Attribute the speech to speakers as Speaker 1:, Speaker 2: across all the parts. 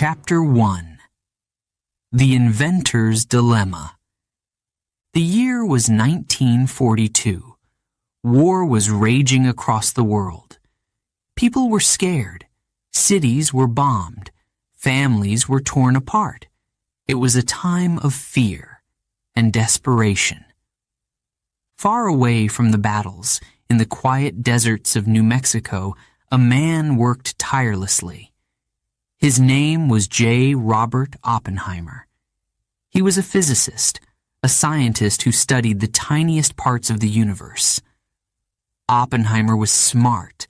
Speaker 1: Chapter 1. The Inventor's Dilemma. The year was 1942. War was raging across the world. People were scared. Cities were bombed. Families were torn apart. It was a time of fear and desperation. Far away from the battles, in the quiet deserts of New Mexico, a man worked tirelessly. His name was J. Robert Oppenheimer. He was a physicist, a scientist who studied the tiniest parts of the universe. Oppenheimer was smart,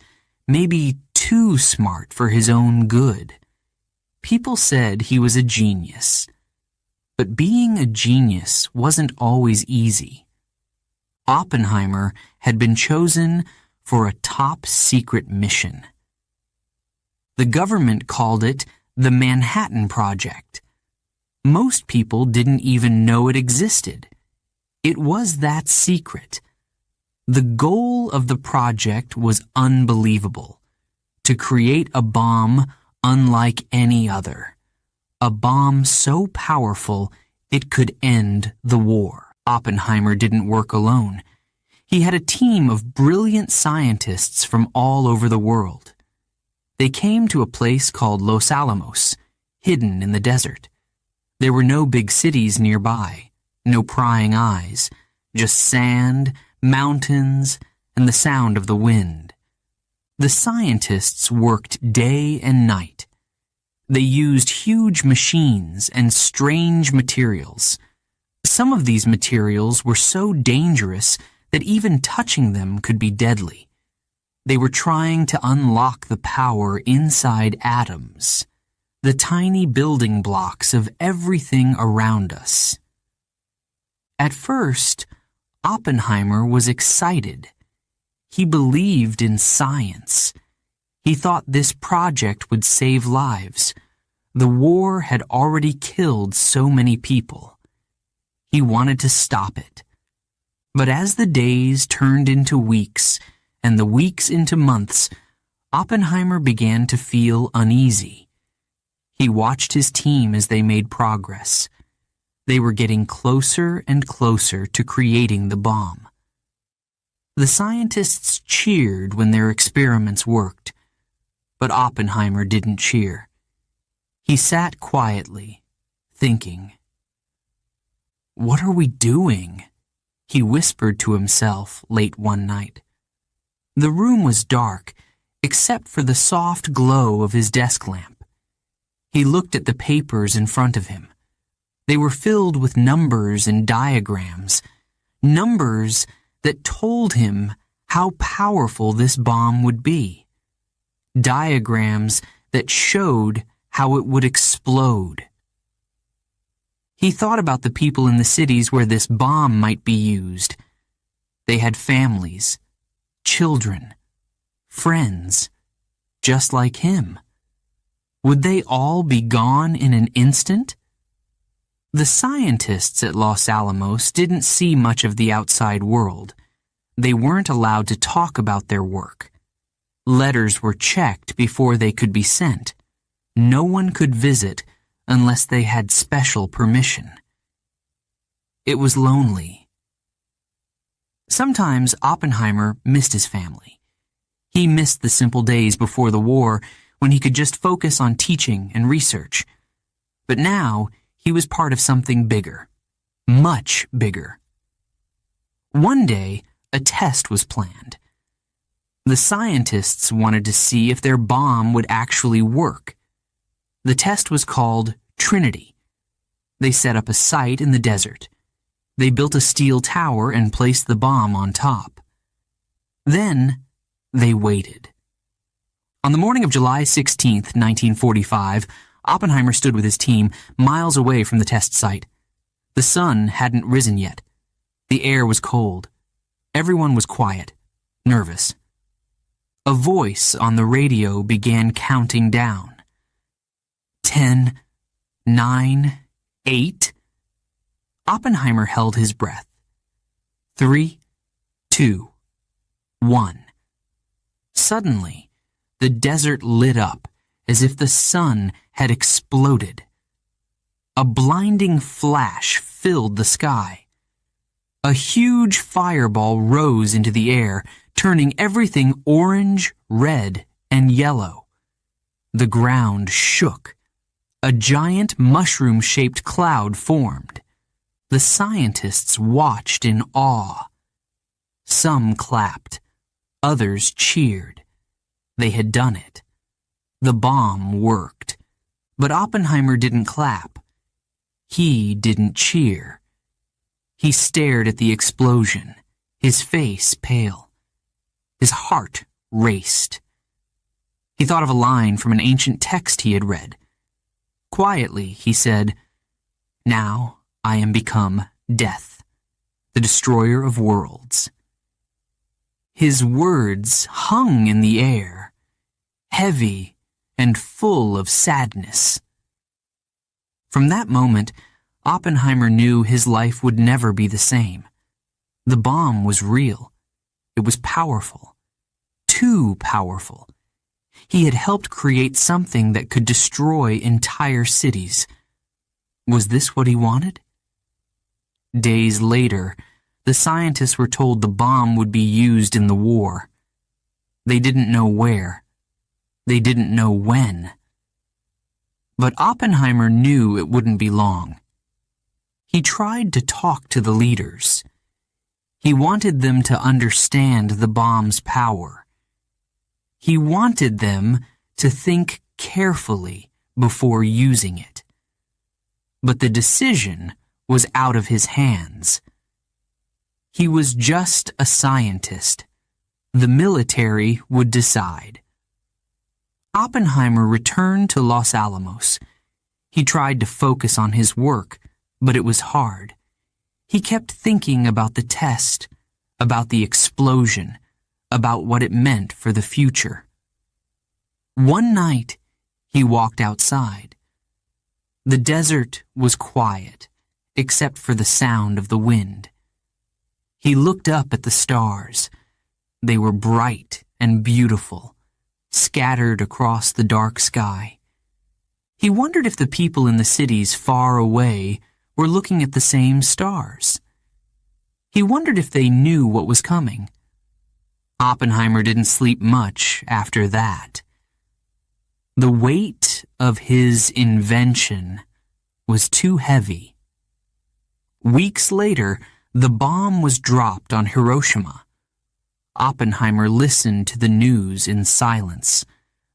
Speaker 1: maybe too smart for his own good. People said he was a genius. But being a genius wasn't always easy. Oppenheimer had been chosen for a top-secret mission. The government called it the Manhattan Project. Most people didn't even know it existed. It was that secret. The goal of the project was unbelievable: to create a bomb unlike any other. A bomb so powerful it could end the war. Oppenheimer didn't work alone. He had a team of brilliant scientists from all over the world. They came to a place called Los Alamos, hidden in the desert. There were no big cities nearby, no prying eyes, just sand, mountains, and the sound of the wind. The scientists worked day and night. They used huge machines and strange materials. Some of these materials were so dangerous that even touching them could be deadly. They were trying to unlock the power inside atoms, the tiny building blocks of everything around us. At first, Oppenheimer was excited. He believed in science. He thought this project would save lives. The war had already killed so many people. He wanted to stop it. But as the days turned into weeks, and the weeks into months, Oppenheimer began to feel uneasy. He watched his team as they made progress. They were getting closer and closer to creating the bomb. The scientists cheered when their experiments worked, but Oppenheimer didn't cheer. He sat quietly, thinking. "What are we doing?" he whispered to himself late one night. The room was dark, except for the soft glow of his desk lamp. He looked at the papers in front of him. They were filled with numbers and diagrams, numbers that told him how powerful this bomb would be. Diagrams that showed how it would explode. He thought about the people in the cities where this bomb might be used. They had families, children, friends, just like him. Would they all be gone in an instant? The scientists at Los Alamos didn't see much of the outside world. They weren't allowed to talk about their work. Letters were checked before they could be sent. No one could visit unless they had special permission. It was lonely. Sometimes Oppenheimer missed his family. He missed the simple days before the war when he could just focus on teaching and research. But now he was part of something bigger, much bigger. One day, a test was planned. The scientists wanted to see if their bomb would actually work. The test was called Trinity. They set up a site in the desert. They built a steel tower and placed the bomb on top. Then, they waited. On the morning of July 16th, 1945, Oppenheimer stood with his team miles away from the test site. The sun hadn't risen yet. The air was cold. Everyone was quiet, nervous. A voice on the radio began counting down. 10, 9, 8. Oppenheimer held his breath. 3, 2, 1. Suddenly, the desert lit up as if the sun had exploded. A blinding flash filled the sky. A huge fireball rose into the air, turning everything orange, red, and yellow. The ground shook. A giant mushroom-shaped cloud formed. The scientists watched in awe. Some clapped. Others cheered. They had done it. The bomb worked. But Oppenheimer didn't clap. He didn't cheer. He stared at the explosion, his face pale. His heart raced. He thought of a line from an ancient text he had read. Quietly, he said, "Now I am become death, the destroyer of worlds." His words hung in the air, heavy and full of sadness. From that moment, Oppenheimer knew his life would never be the same. The bomb was real. It was powerful. Too powerful. He had helped create something that could destroy entire cities. Was this what he wanted? Days later, the scientists were told the bomb would be used in the war. They didn't know where. They didn't know when. But Oppenheimer knew it wouldn't be long. He tried to talk to the leaders. He wanted them to understand the bomb's power. He wanted them to think carefully before using it. But the decision was out of his hands. He was just a scientist. The military would decide. Oppenheimer returned to Los Alamos. He tried to focus on his work, but it was hard. He kept thinking about the test, about the explosion, about what it meant for the future. One night, he walked outside. The desert was quiet, except for the sound of the wind. He looked up at the stars. They were bright and beautiful, scattered across the dark sky. He wondered if the people in the cities far away were looking at the same stars. He wondered if they knew what was coming. Oppenheimer didn't sleep much after that. The weight of his invention was too heavy. Weeks later, the bomb was dropped on Hiroshima. Oppenheimer listened to the news in silence.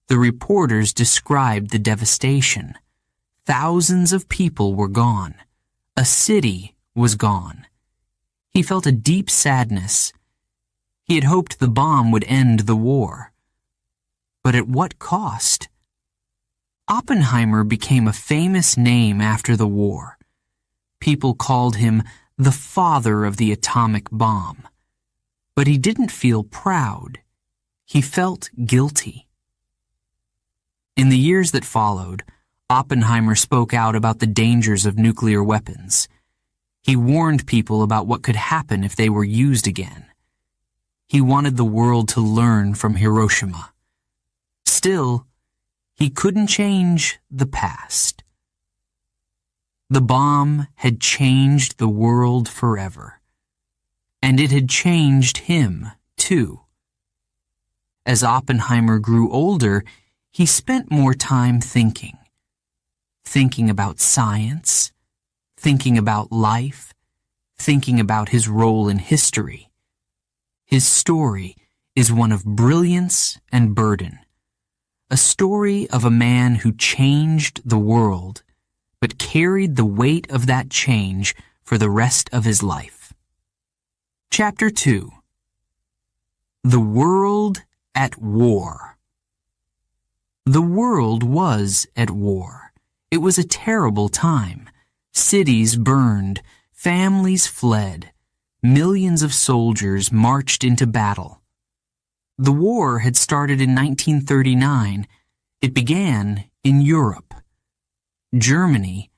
Speaker 1: The reporters described the devastation. Thousands of people were gone. A city was gone. He felt a deep sadness. He had hoped the bomb would end the war. But at what cost? Oppenheimer became a famous name after the war. People called him the father of the atomic bomb. But he didn't feel proud. He felt guilty. In the years that followed, Oppenheimer spoke out about the dangers of nuclear weapons. He warned people about what could happen if they were used again. He wanted the world to learn from Hiroshima. Still, he couldn't change the past. The bomb had changed the world forever. And it had changed him, too. As Oppenheimer grew older, he spent more time thinking. Thinking about science, thinking about life, thinking about his role in history. His story is one of brilliance and burden. A story of a man who changed the world, but carried the weight of that change for the rest of his life. Chapter 2. The World at War. The world was at war. It was a terrible time. Cities burned, families fled, millions of soldiers marched into battle. The war had started in 1939. It began in Europe. Germany,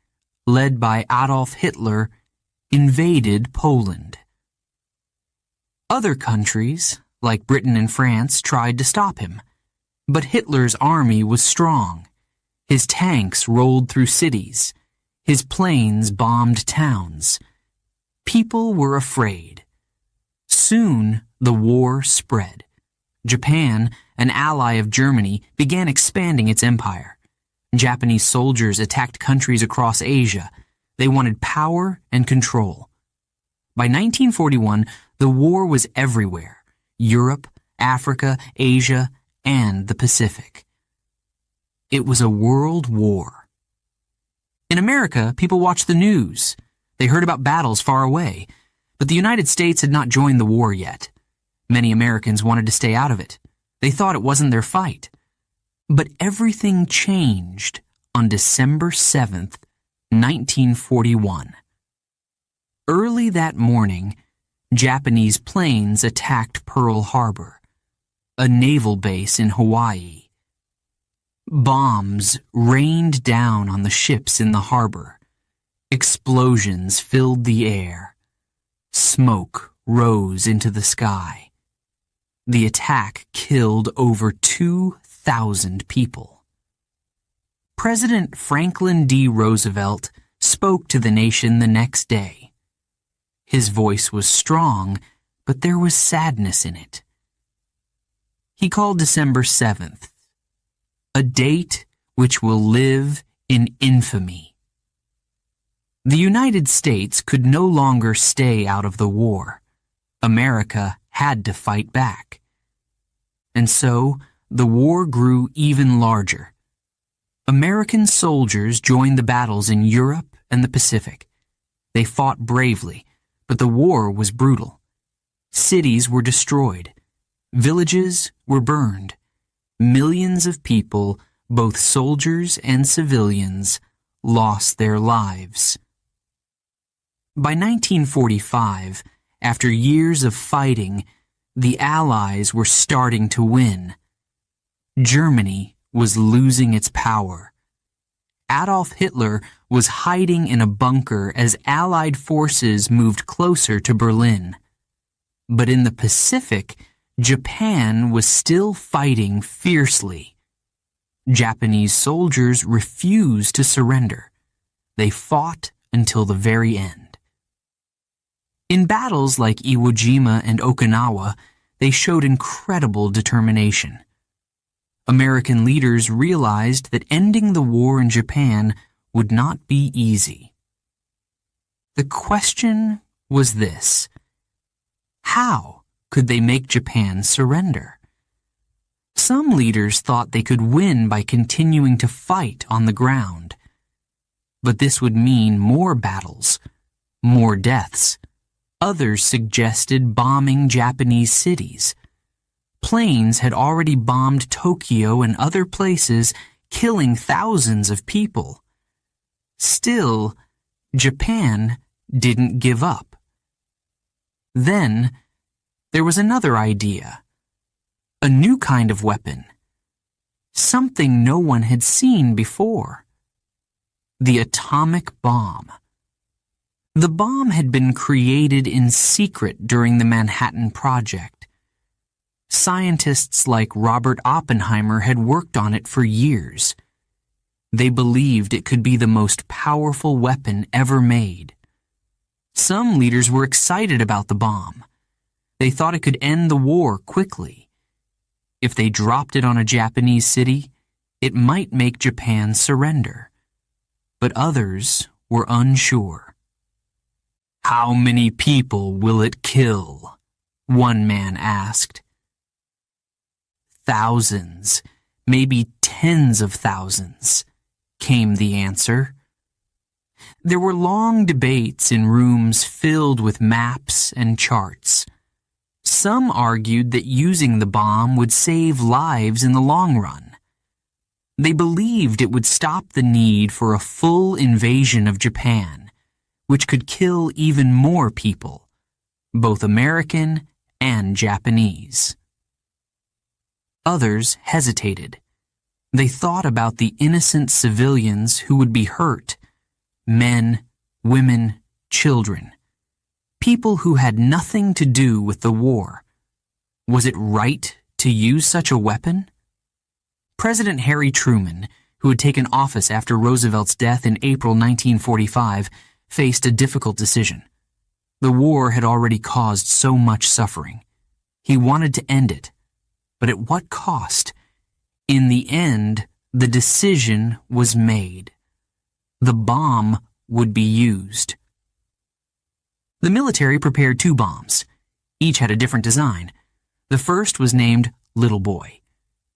Speaker 1: led by Adolf Hitler, invaded Poland. Other countries, like Britain and France, tried to stop him. But Hitler's army was strong. His tanks rolled through cities. His planes bombed towns. People were afraid. Soon, the war spread. Japan, an ally of Germany, began expanding its empire. Japanese soldiers attacked countries across Asia. They wanted power and control. By 1941, the war was everywhere: Europe, Africa, Asia, and the Pacific. It was a world war. In America, people watched the news. They heard about battles far away, but the United States had not joined the war yet. Many Americans wanted to stay out of it. They thought it wasn't their fight. But everything changed on December 7th, 1941. Early that morning, Japanese planes attacked Pearl Harbor, a naval base in Hawaii. Bombs rained down on the ships in the harbor. Explosions filled the air. Smoke rose into the sky. The attack killed over 2,000 people. President Franklin D. Roosevelt spoke to the nation the next day. His voice was strong, but there was sadness in it. He called December 7th, a date which will live in infamy. The United States could no longer stay out of the war. America had to fight back. And so, the war grew even larger. American soldiers joined the battles in Europe and the Pacific. They fought bravely, but the war was brutal. Cities were destroyed. Villages were burned. Millions of people, both soldiers and civilians, lost their lives. By 1945, after years of fighting, the Allies were starting to win. Germany was losing its power. Adolf Hitler was hiding in a bunker as Allied forces moved closer to Berlin. But in the Pacific, Japan was still fighting fiercely. Japanese soldiers refused to surrender. They fought until the very end. In battles like Iwo Jima and Okinawa, they showed incredible determination. American leaders realized that ending the war in Japan would not be easy. The question was this: how could they make Japan surrender? Some leaders thought they could win by continuing to fight on the ground. But this would mean more battles, more deaths. Others suggested bombing Japanese cities. Planes had already bombed Tokyo and other places, killing thousands of people. Still, Japan didn't give up. Then, there was another idea. A new kind of weapon. Something no one had seen before. The atomic bomb. The bomb had been created in secret during the Manhattan Project. Scientists like Robert Oppenheimer had worked on it for years. They believed it could be the most powerful weapon ever made. Some leaders were excited about the bomb. They thought it could end the war quickly. If they dropped it on a Japanese city, it might make Japan surrender. But others were unsure. "How many people will it kill?" one man asked. "Thousands, maybe tens of thousands," came the answer. There were long debates in rooms filled with maps and charts. Some argued that using the bomb would save lives in the long run. They believed it would stop the need for a full invasion of Japan, which could kill even more people, both American and Japanese. Others hesitated. They thought about the innocent civilians who would be hurt: men, women, children. People who had nothing to do with the war. Was it right to use such a weapon? President Harry Truman, who had taken office after Roosevelt's death in April 1945, faced a difficult decision. The war had already caused so much suffering. He wanted to end it, but at what cost? In the end, the decision was made. The bomb would be used. The military prepared 2 bombs. Each had a different design. The first was named Little Boy.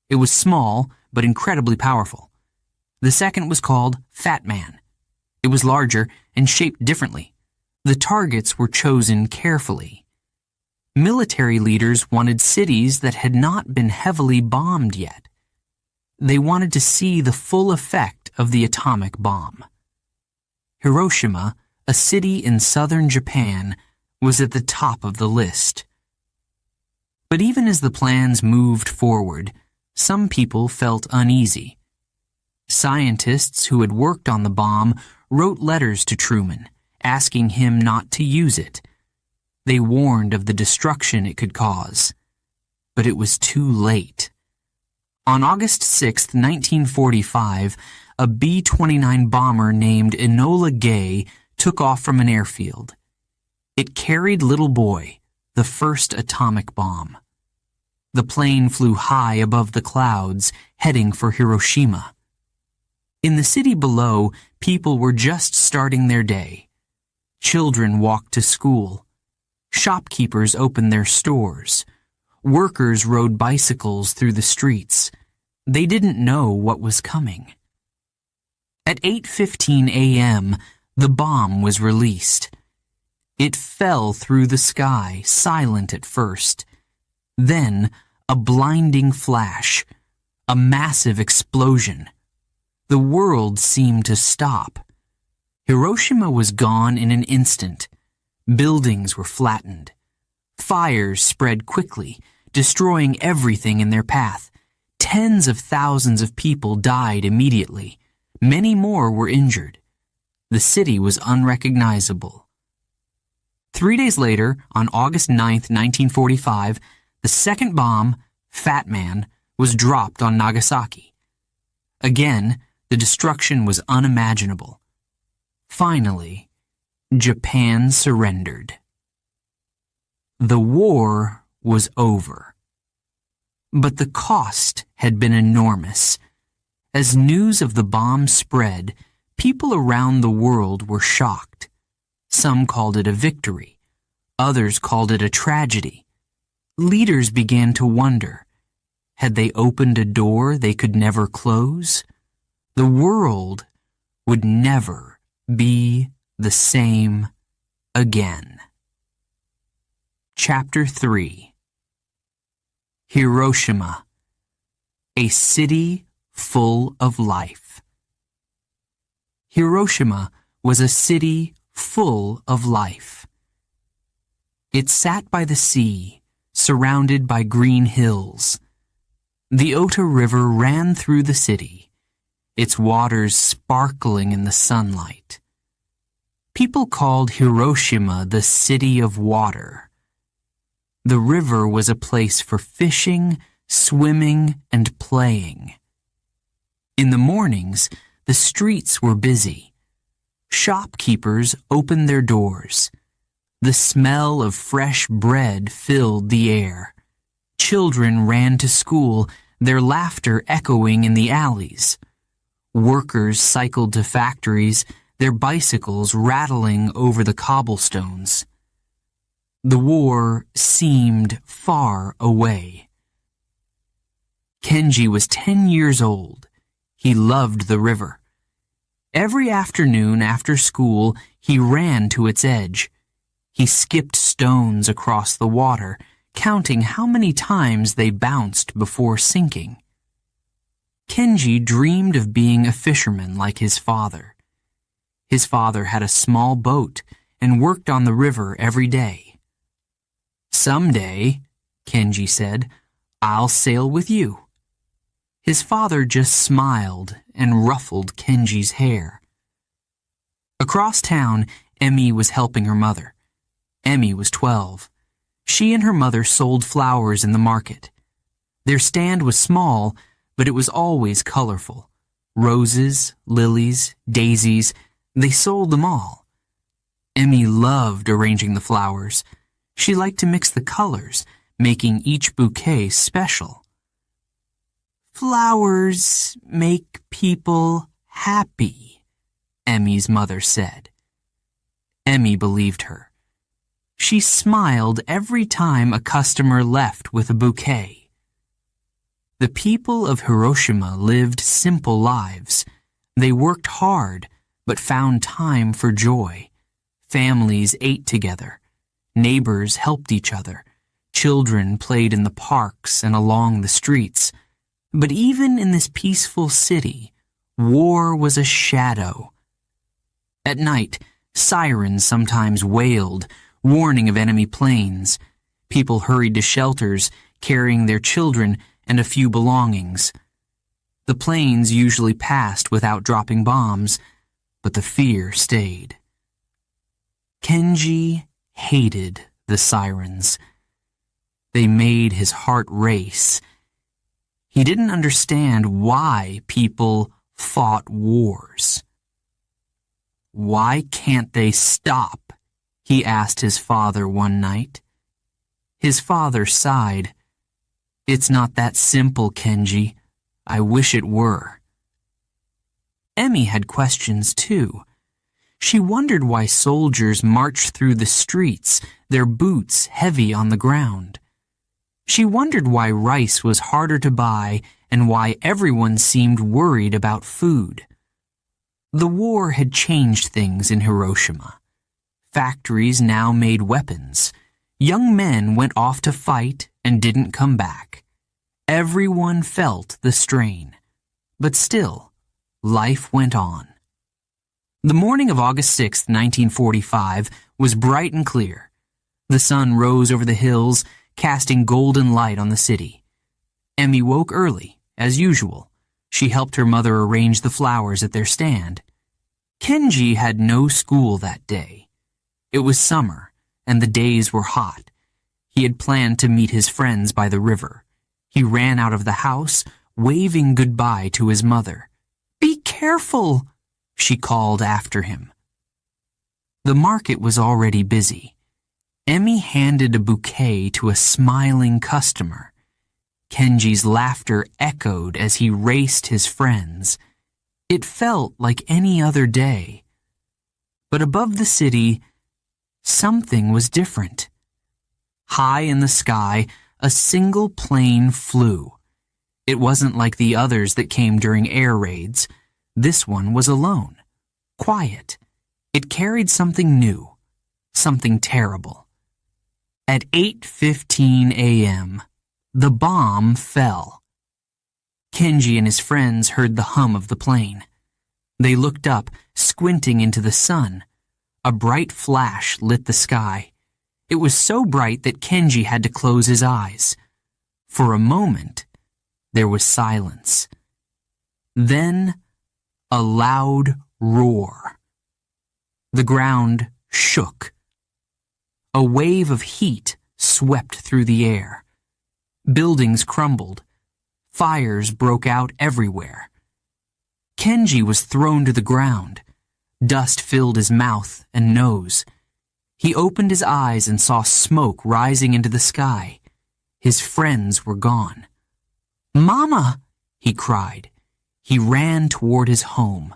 Speaker 1: It was small, but incredibly powerful. The second was called Fat Man. It was larger and shaped differently. The targets were chosen carefully. Military leaders wanted cities that had not been heavily bombed yet. They wanted to see the full effect of the atomic bomb. Hiroshima, a city in southern Japan, was at the top of the list. But even as the plans moved forward, some people felt uneasy. Scientists who had worked on the bomb wrote letters to Truman, asking him not to use it. They warned of the destruction it could cause. But it was too late. On August 6, 1945, a B-29 bomber named Enola Gay took off from an airfield. It carried Little Boy, the first atomic bomb. The plane flew high above the clouds, heading for Hiroshima. In the city below, people were just starting their day. Children walked to school. Shopkeepers opened their stores. Workers rode bicycles through the streets. They didn't know what was coming. At 8:15 a.m., the bomb was released. It fell through the sky, silent at first. Then, a blinding flash, a massive explosion. The world seemed to stop. Hiroshima was gone in an instant. Buildings were flattened. Fires spread quickly, destroying everything in their path. Tens of thousands of people died immediately. Many more were injured. The city was unrecognizable. 3 days later, on August 9, 1945, the second bomb, Fat Man, was dropped on Nagasaki. Again, the destruction was unimaginable. Finally, Japan surrendered. The war was over. But the cost had been enormous. As news of the bomb spread, people around the world were shocked. Some called it a victory. Others called it a tragedy. Leaders began to wonder, had they opened a door they could never close? The world would never be the same again. Chapter 3. Hiroshima, a city full of life. Hiroshima was a city full of life. It sat by the sea, surrounded by green hills. The Ota River ran through the city, its waters sparkling in the sunlight. People called Hiroshima the City of Water. The river was a place for fishing, swimming, and playing. In the mornings, the streets were busy. Shopkeepers opened their doors. The smell of fresh bread filled the air. Children ran to school, their laughter echoing in the alleys. Workers cycled to factories, their bicycles rattling over the cobblestones. The war seemed far away. Kenji was 10 years old. He loved the river. Every afternoon after school, he ran to its edge. He skipped stones across the water, counting how many times they bounced before sinking. Kenji dreamed of being a fisherman like his father. His father had a small boat and worked on the river every day. "Someday," Kenji said, "I'll sail with you." His father just smiled and ruffled Kenji's hair. Across town, Emmy was helping her mother. Emmy was 12. She and her mother sold flowers in the market. Their stand was small, but it was always colorful. Roses, lilies, daisies, they sold them all. Emmy loved arranging the flowers. She liked to mix the colors, making each bouquet special. "Flowers make people happy," Emmy's mother said. Emmy believed her. She smiled every time a customer left with a bouquet. The people of Hiroshima lived simple lives. They worked hard, but found time for joy. Families ate together. Neighbors helped each other. Children played in the parks and along the streets. But even in this peaceful city, war was a shadow. At night, sirens sometimes wailed, warning of enemy planes. People hurried to shelters, carrying their children and a few belongings. The planes usually passed without dropping bombs, but the fear stayed. Kenji hated the sirens. They made his heart race. He didn't understand why people fought wars. "Why can't they stop?" he asked his father one night. His father sighed. "It's not that simple, Kenji. I wish it were." Emmy had questions too. She wondered why soldiers marched through the streets, their boots heavy on the ground. She wondered why rice was harder to buy and why everyone seemed worried about food. The war had changed things in Hiroshima. Factories now made weapons. Young men went off to fight and didn't come back. Everyone felt the strain. But still, life went on. The morning of August 6, 1945, was bright and clear. The sun rose over the hills, casting golden light on the city. Emmy woke early, as usual. She helped her mother arrange the flowers at their stand. Kenji had no school that day. It was summer, and the days were hot. He had planned to meet his friends by the river. He ran out of the house, waving goodbye to his mother. "Be careful," she called after him. The market was already busy. Emmy handed a bouquet to a smiling customer. Kenji's laughter echoed as he raced his friends. It felt like any other day. But above the city, something was different. High in the sky, a single plane flew. It wasn't like the others that came during air raids. This one was alone, quiet. It carried something new, something terrible. At 8:15 a.m., the bomb fell. Kenji and his friends heard the hum of the plane. They looked up, squinting into the sun. A bright flash lit the sky. It was so bright that Kenji had to close his eyes. For a moment, there was silence. Then, a loud roar. The ground shook. A wave of heat swept through the air. Buildings crumbled. Fires broke out everywhere. Kenji was thrown to the ground. Dust filled his mouth and nose. He opened his eyes and saw smoke rising into the sky. His friends were gone. "Mama!" he cried. He ran toward his home,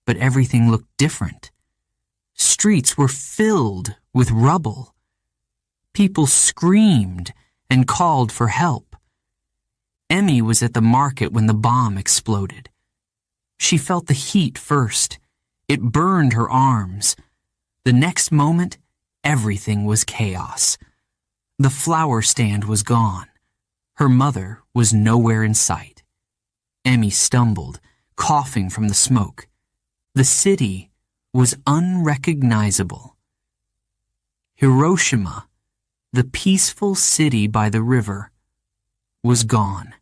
Speaker 1: but everything looked different. Streets were filled with rubble. People screamed and called for help. Emmy was at the market when the bomb exploded. She felt the heat first. It burned her arms. The next moment, everything was chaos. The flower stand was gone. Her mother was nowhere in sight. Emmy stumbled, coughing from the smoke. The city was unrecognizable. Hiroshima, the peaceful city by the river, was gone.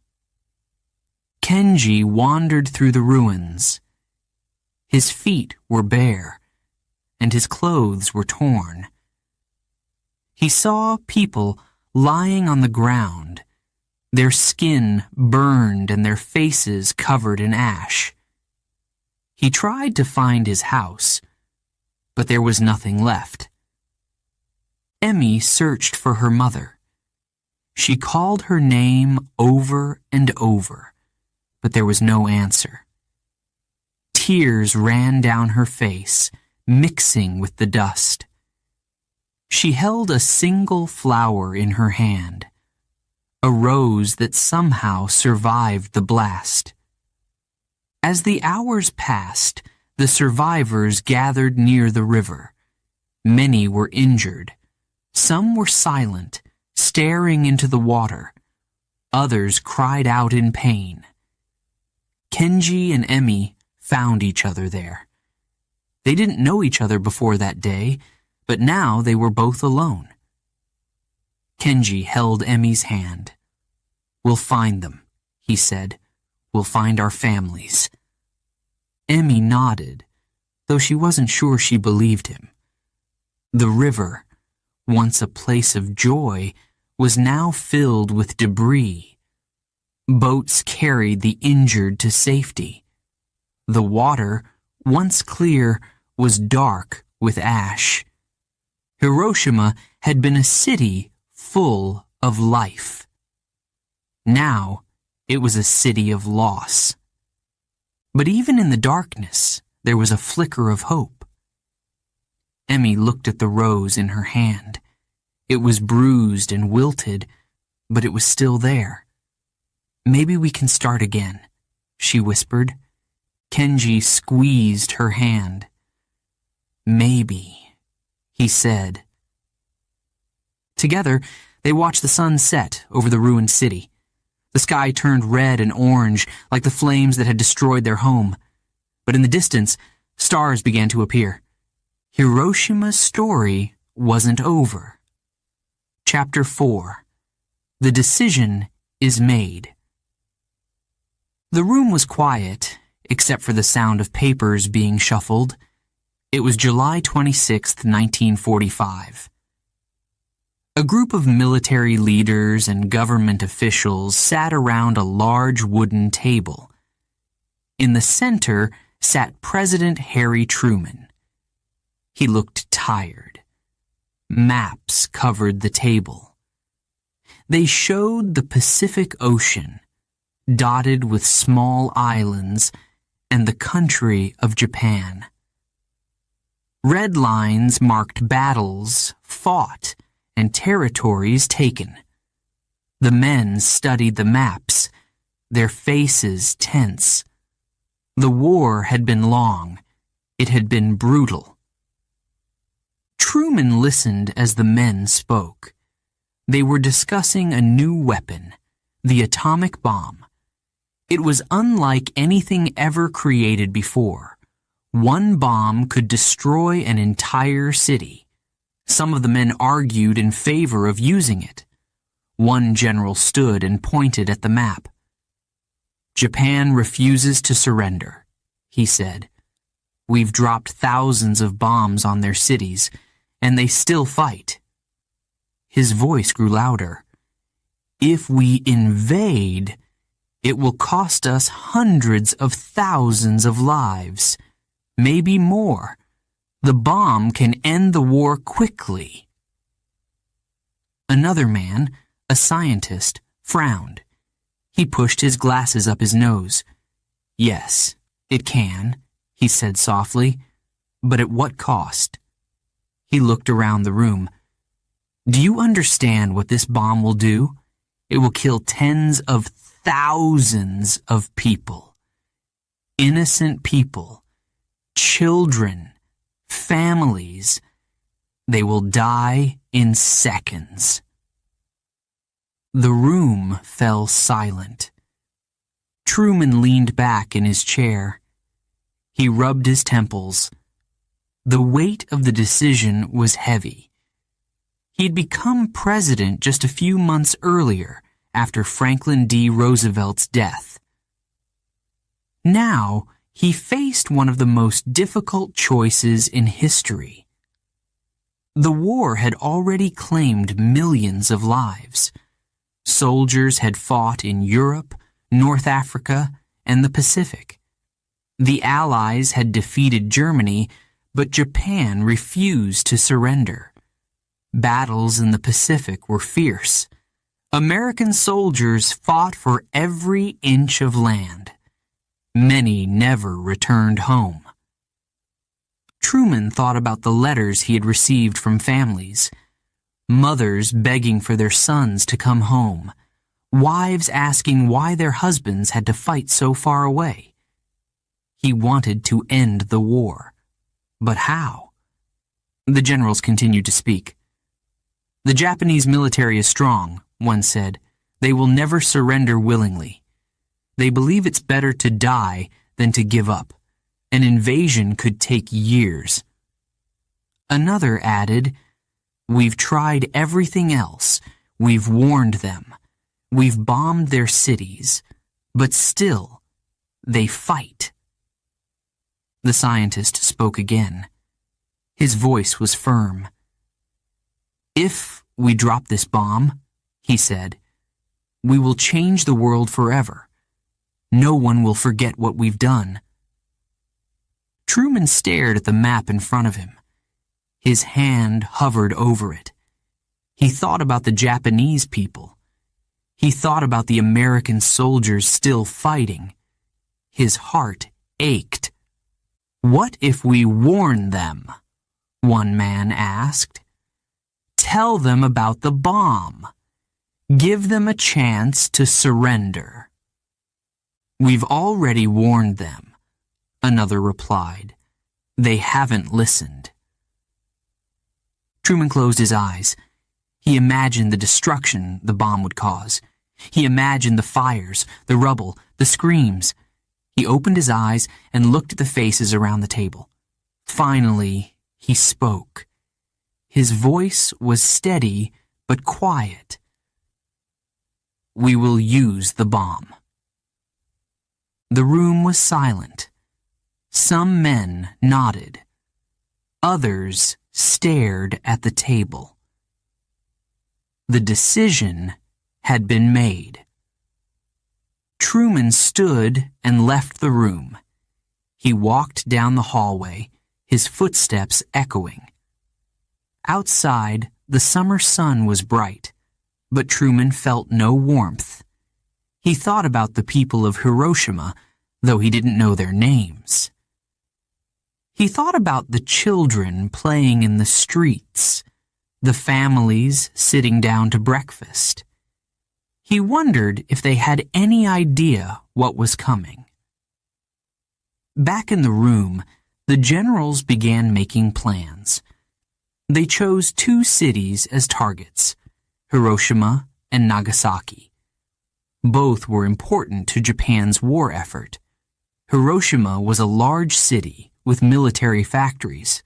Speaker 1: Kenji wandered through the ruins. His feet were bare, and his clothes were torn. He saw people lying on the ground. Their skin burned and their faces covered in ash. He tried to find his house, but there was nothing left. Emmy searched for her mother. She called her name over and over, but there was no answer. Tears ran down her face, mixing with the dust. She held a single flower in her hand, a rose that somehow survived the blast. As the hours passed, the survivors gathered near the river. Many were injured. Some were silent, staring into the water. Others cried out in pain. Kenji and Emmy found each other there. They didn't know each other before that day, but now they were both alone. Kenji held Emmy's hand. "We'll find them," he said. "We'll find our families." Emmy nodded, though she wasn't sure she believed him. The river, once a place of joy, was now filled with debris. Boats carried the injured to safety. The water, once clear, was dark with ash. Hiroshima had been a city full of life. Now it was a city of loss. But even in the darkness, there was a flicker of hope. Emmy looked at the rose in her hand. It was bruised and wilted, but it was still there. "Maybe we can start again," she whispered. Kenji squeezed her hand. "Maybe," he said. Together, they watched the sun set over the ruined city. The sky turned red and orange like the flames that had destroyed their home. But in the distance, stars began to appear. Hiroshima's story wasn't over. Chapter 4. The Decision is Made. The room was quiet, except for the sound of papers being shuffled. It was July 26, 1945. A group of military leaders and government officials sat around a large wooden table. In the center sat President Harry Truman. He looked tired. Maps covered the table. They showed the Pacific Ocean, dotted with small islands, and the country of Japan. Red lines marked battles fought and territories taken. The men studied the maps, their faces tense. The war had been long. It had been brutal. Truman listened as the men spoke. They were discussing a new weapon, the atomic bomb. It was unlike anything ever created before. One bomb could destroy an entire city. Some of the men argued in favor of using it. One general stood and pointed at the map. "Japan refuses to surrender," he said. "We've dropped thousands of bombs on their cities, and they still fight." His voice grew louder. "If we invade, it will cost us hundreds of thousands of lives, maybe more. The bomb can end the war quickly." Another man, a scientist, frowned. He pushed his glasses up his nose. "Yes, it can," he said softly, "but at what cost?" He looked around the room. "Do you understand what this bomb will do? It will kill tens of thousands of people. Innocent people, children, families. They will die in seconds." The room fell silent. Truman leaned back in his chair. He rubbed his temples. The weight of the decision was heavy. He had become president just a few months earlier, after Franklin D. Roosevelt's death. Now, he faced one of the most difficult choices in history. The war had already claimed millions of lives. Soldiers had fought in Europe, North Africa, and the Pacific. The Allies had defeated Germany, but Japan refused to surrender. Battles in the Pacific were fierce. American soldiers fought for every inch of land. Many never returned home. Truman thought about the letters he had received from families. Mothers begging for their sons to come home. Wives asking why their husbands had to fight so far away. He wanted to end the war. But how? The generals continued to speak. "The Japanese military is strong," one said. "They will never surrender willingly. They believe it's better to die than to give up. An invasion could take years." Another added, "We've tried everything else. We've warned them. We've bombed their cities. But still, they fight." The scientist spoke again. His voice was firm. "If we drop this bomb," he said, "we will change the world forever. No one will forget what we've done." Truman stared at the map in front of him. His hand hovered over it. He thought about the Japanese people. He thought about the American soldiers still fighting. His heart ached. "What if we warn them?" one man asked. "Tell them about the bomb. Give them a chance to surrender." "We've already warned them," another replied. "They haven't listened." Truman closed his eyes. He imagined the destruction the bomb would cause. He imagined the fires, the rubble, the screams. He opened his eyes and looked at the faces around the table. Finally, he spoke. His voice was steady but quiet. "We will use the bomb." The room was silent. Some men nodded. Others stared at the table. The decision had been made. Truman stood and left the room. He walked down the hallway, his footsteps echoing. Outside, the summer sun was bright, but Truman felt no warmth. He thought about the people of Hiroshima, though he didn't know their names. He thought about the children playing in the streets, the families sitting down to breakfast. He wondered if they had any idea what was coming. Back in the room, the generals began making plans. They chose 2 cities as targets, Hiroshima and Nagasaki. Both were important to Japan's war effort. Hiroshima was a large city with military factories.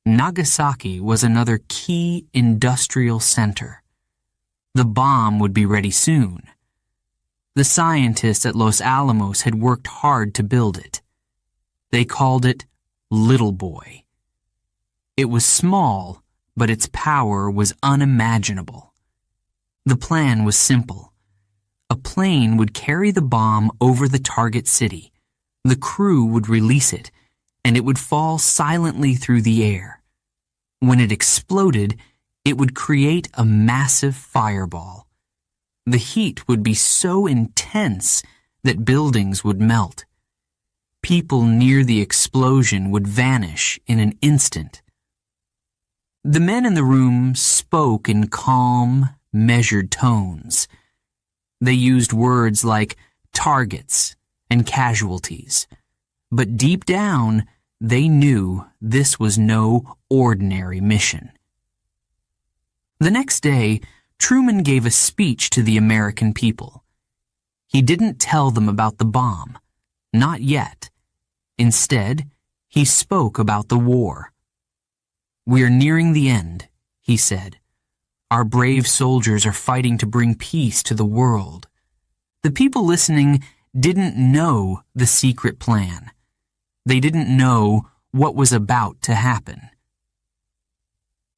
Speaker 1: Nagasaki was another key industrial center. The bomb would be ready soon. The scientists at Los Alamos had worked hard to build it. They called it Little Boy. It was small, but its power was unimaginable. The plan was simple. A plane would carry the bomb over the target city. The crew would release it, and it would fall silently through the air. When it exploded, it would create a massive fireball. The heat would be so intense that buildings would melt. People near the explosion would vanish in an instant. The men in the room spoke in calm, measured tones. They used words like targets and casualties, but deep down, they knew this was no ordinary mission. The next day, Truman gave a speech to the American people. He didn't tell them about the bomb, not yet. Instead, he spoke about the war. "We are nearing the end," he said. "Our brave soldiers are fighting to bring peace to the world." The people listening didn't know the secret plan. They didn't know what was about to happen.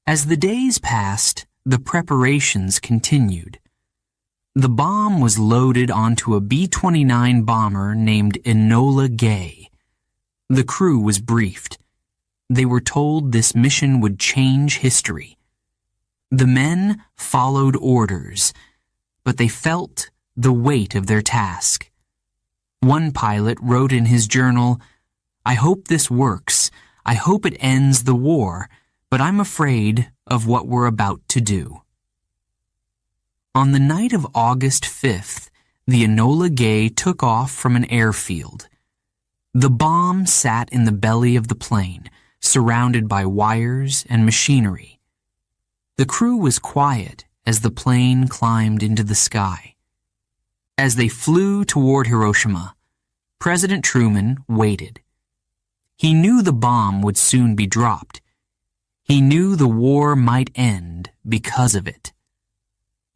Speaker 1: As the days passed, the preparations continued. The bomb was loaded onto a B-29 bomber named Enola Gay. The crew was briefed. They were told this mission would change history. The men followed orders, but they felt the weight of their task. One pilot wrote in his journal, "I hope this works. I hope it ends the war, but I'm afraid of what we're about to do." On the night of August 5th, the Enola Gay took off from an airfield. The bomb sat in the belly of the plane, surrounded by wires and machinery. The crew was quiet as the plane climbed into the sky. As they flew toward Hiroshima, President Truman waited. He knew the bomb would soon be dropped. He knew the war might end because of it.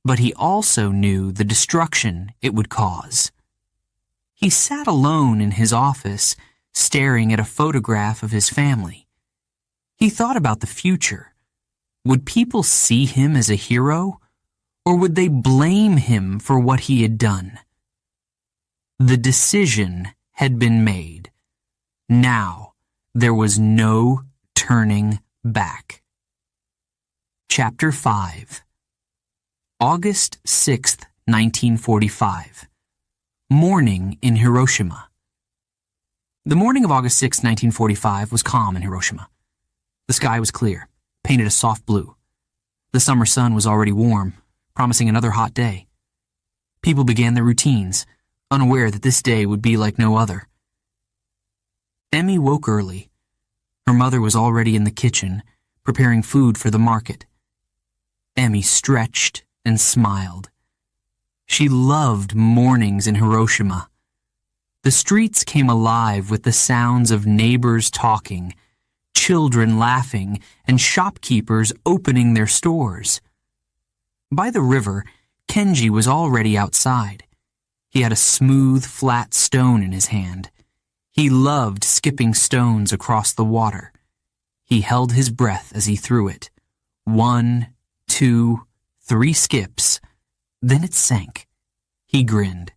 Speaker 1: But he also knew the destruction it would cause. He sat alone in his office, staring at a photograph of his family. He thought about the future. Would people see him as a hero, or would they blame him for what he had done? The decision had been made. Now there was no turning back. Chapter 5. August 6th, 1945. Morning in Hiroshima. The morning of August 6, 1945 was calm in Hiroshima. The sky was clear, painted a soft blue. The summer sun was already warm, promising another hot day. People began their routines, unaware that this day would be like no other. Emmy woke early. Her mother was already in the kitchen, preparing food for the market. Emmy stretched and smiled. She loved mornings in Hiroshima. The streets came alive with the sounds of neighbors talking, children laughing, and shopkeepers opening their stores. By the river, Kenji was already outside. He had a smooth, flat stone in his hand. He loved skipping stones across the water. He held his breath as he threw it. 1, 2, 3 skips. Then it sank. He grinned.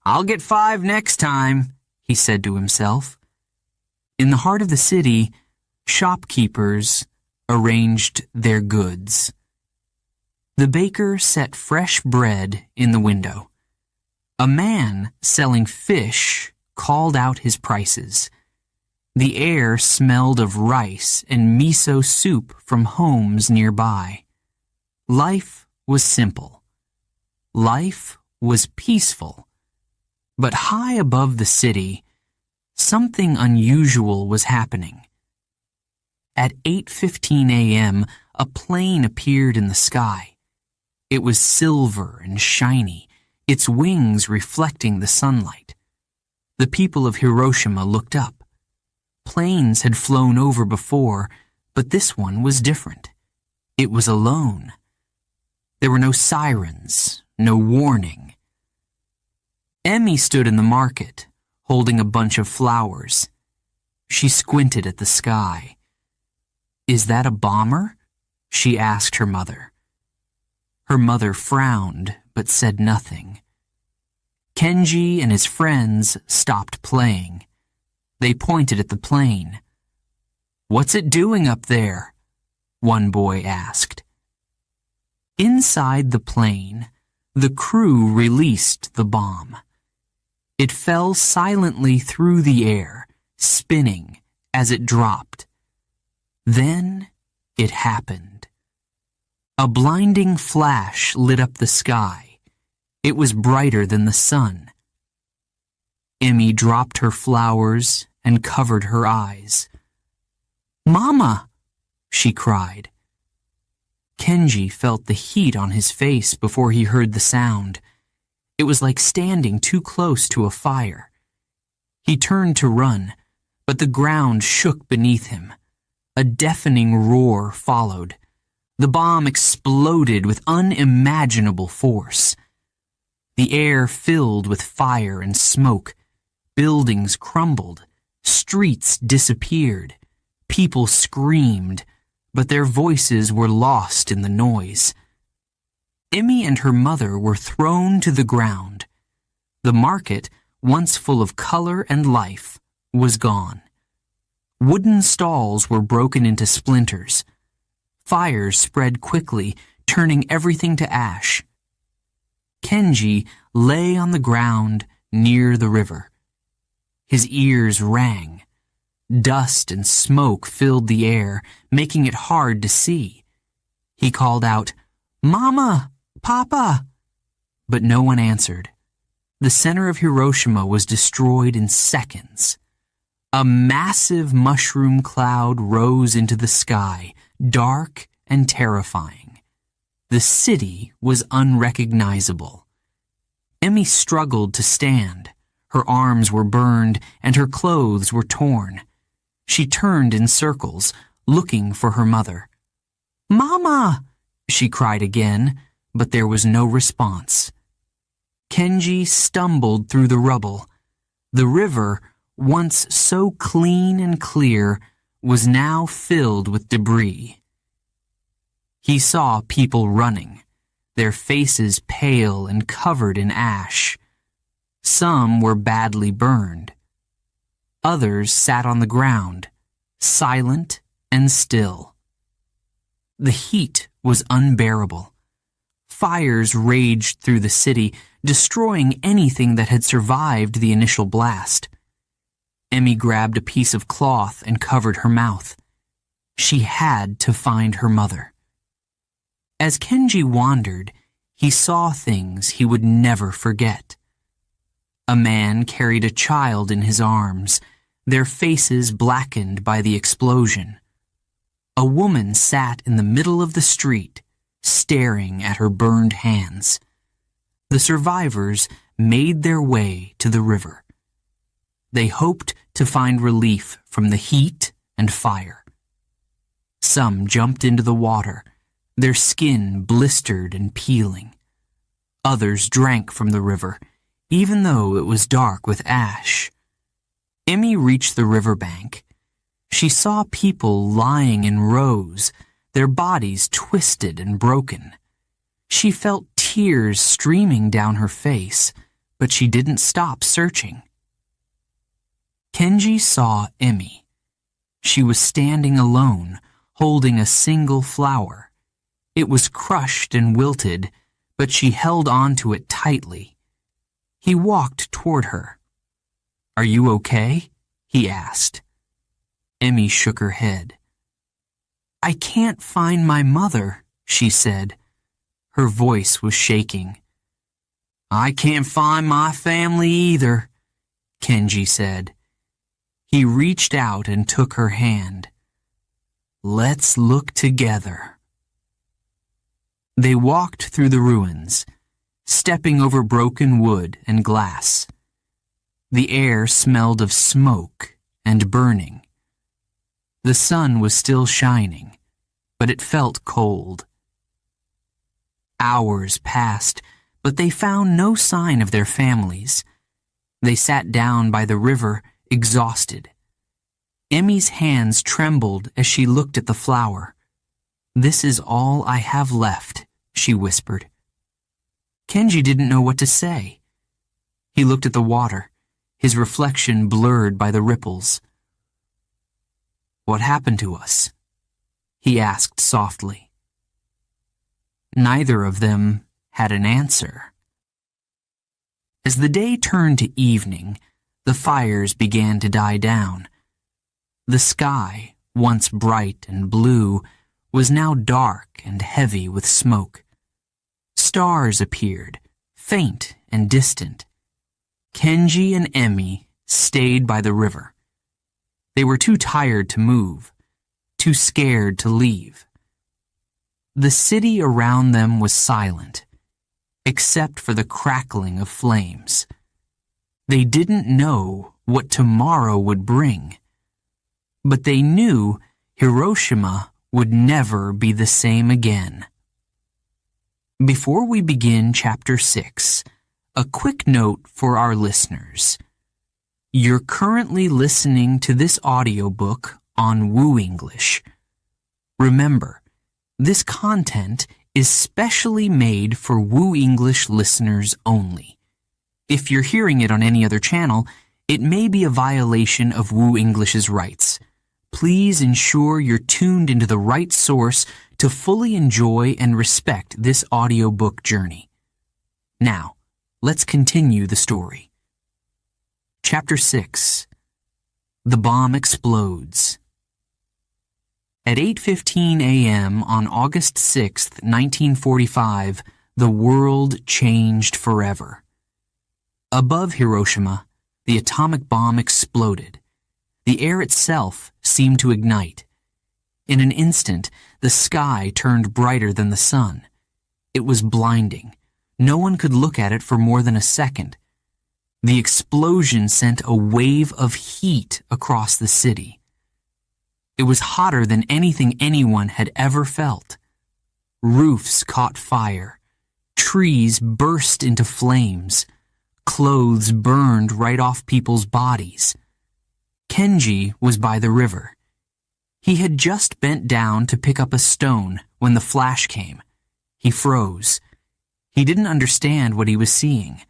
Speaker 1: "I'll get 5 next time," he said to himself. In the heart of the city, shopkeepers arranged their goods. The baker set fresh bread in the window. A man selling fish called out his prices. The air smelled of rice and miso soup from homes nearby. Life was simple. Life was peaceful. But high above the city, something unusual was happening. At 8:15 a.m., a plane appeared in the sky. It was silver and shiny, its wings reflecting the sunlight. The people of Hiroshima looked up. Planes had flown over before, but this one was different. It was alone. There were no sirens, no warning. Emmy stood in the market, holding a bunch of flowers. She squinted at the sky. "Is that a bomber?" she asked her mother. Her mother frowned, but said nothing. Kenji and his friends stopped playing. They pointed at the plane. "What's it doing up there?" one boy asked. Inside the plane, the crew released the bomb. It fell silently through the air, spinning as it dropped. Then it happened. A blinding flash lit up the sky. It was brighter than the sun. Emmy dropped her flowers and covered her eyes. "Mama!" she cried. Kenji felt the heat on his face before he heard the sound. It was like standing too close to a fire. He turned to run, but the ground shook beneath him. A deafening roar followed. The bomb exploded with unimaginable force. The air filled with fire and smoke. Buildings crumbled. Streets disappeared. People screamed, but their voices were lost in the noise. Emmy and her mother were thrown to the ground. The market, once full of color and life, was gone. Wooden stalls were broken into splinters. Fires spread quickly, turning everything to ash. Kenji lay on the ground near the river. His ears rang. Dust and smoke filled the air, making it hard to see. He called out, "Mama! Papa!" But no one answered. The center of Hiroshima was destroyed in seconds. A massive mushroom cloud rose into the sky, dark and terrifying. The city was unrecognizable. Emmy struggled to stand. Her arms were burned and her clothes were torn. She turned in circles, looking for her mother. "Mama!" she cried again, but there was no response. Kenji stumbled through the rubble. The river, once so clean and clear, was now filled with debris. He saw people running, their faces pale and covered in ash. Some were badly burned. Others sat on the ground, silent and still. The heat was unbearable. Fires raged through the city, destroying anything that had survived the initial blast. Emmy grabbed a piece of cloth and covered her mouth. She had to find her mother. As Kenji wandered, he saw things he would never forget. A man carried a child in his arms, their faces blackened by the explosion. A woman sat in the middle of the street, staring at her burned hands. The survivors made their way to the river. They hoped to find relief from the heat and fire. Some jumped into the water, their skin blistered and peeling. Others drank from the river, even though it was dark with ash. Emmy reached the riverbank. She saw people lying in rows, their bodies twisted and broken. She felt tears streaming down her face, but she didn't stop searching. Kenji saw Emmy. She was standing alone, holding a single flower. It was crushed and wilted, but she held on to it tightly. He walked toward her. "Are you okay?" he asked. Emmy shook her head. "I can't find my mother," she said. Her voice was shaking. "I can't find my family either," Kenji said. He reached out and took her hand. "Let's look together." They walked through the ruins, stepping over broken wood and glass. The air smelled of smoke and burning. The sun was still shining, but it felt cold. Hours passed, but they found no sign of their families. They sat down by the river, exhausted. Emmy's hands trembled as she looked at the flower. "This is all I have left," she whispered. Kenji didn't know what to say. He looked at the water, his reflection blurred by the ripples. "What happened to us?" he asked softly. Neither of them had an answer. As the day turned to evening, the fires began to die down. The sky, once bright and blue, was now dark and heavy with smoke. Stars appeared, faint and distant. Kenji and Emmy stayed by the river. They were too tired to move, too scared to leave. The city around them was silent, except for the crackling of flames. They didn't know what tomorrow would bring, but they knew Hiroshima would never be the same again. Before we begin Chapter 6, a quick note for our listeners. You're currently listening to this audiobook on WooEnglish. Remember, this content is specially made for Woo English listeners only. If you're hearing it on any other channel, it may be a violation of Woo English's rights. Please ensure you're tuned into the right source to fully enjoy and respect this audiobook journey. Now, let's continue the story. Chapter 6. The Bomb Explodes. At 8:15 a.m. on August 6, 1945, the world changed forever. Above Hiroshima, the atomic bomb exploded. The air itself seemed to ignite. In an instant, the sky turned brighter than the sun. It was blinding. No one could look at it for more than a second. The explosion sent a wave of heat across the city. It was hotter than anything anyone had ever felt. Roofs caught fire. Trees burst into flames. Clothes burned right off people's bodies. Kenji was by the river. He had just bent down to pick up a stone when the flash came. He froze. He didn't understand what he was seeing.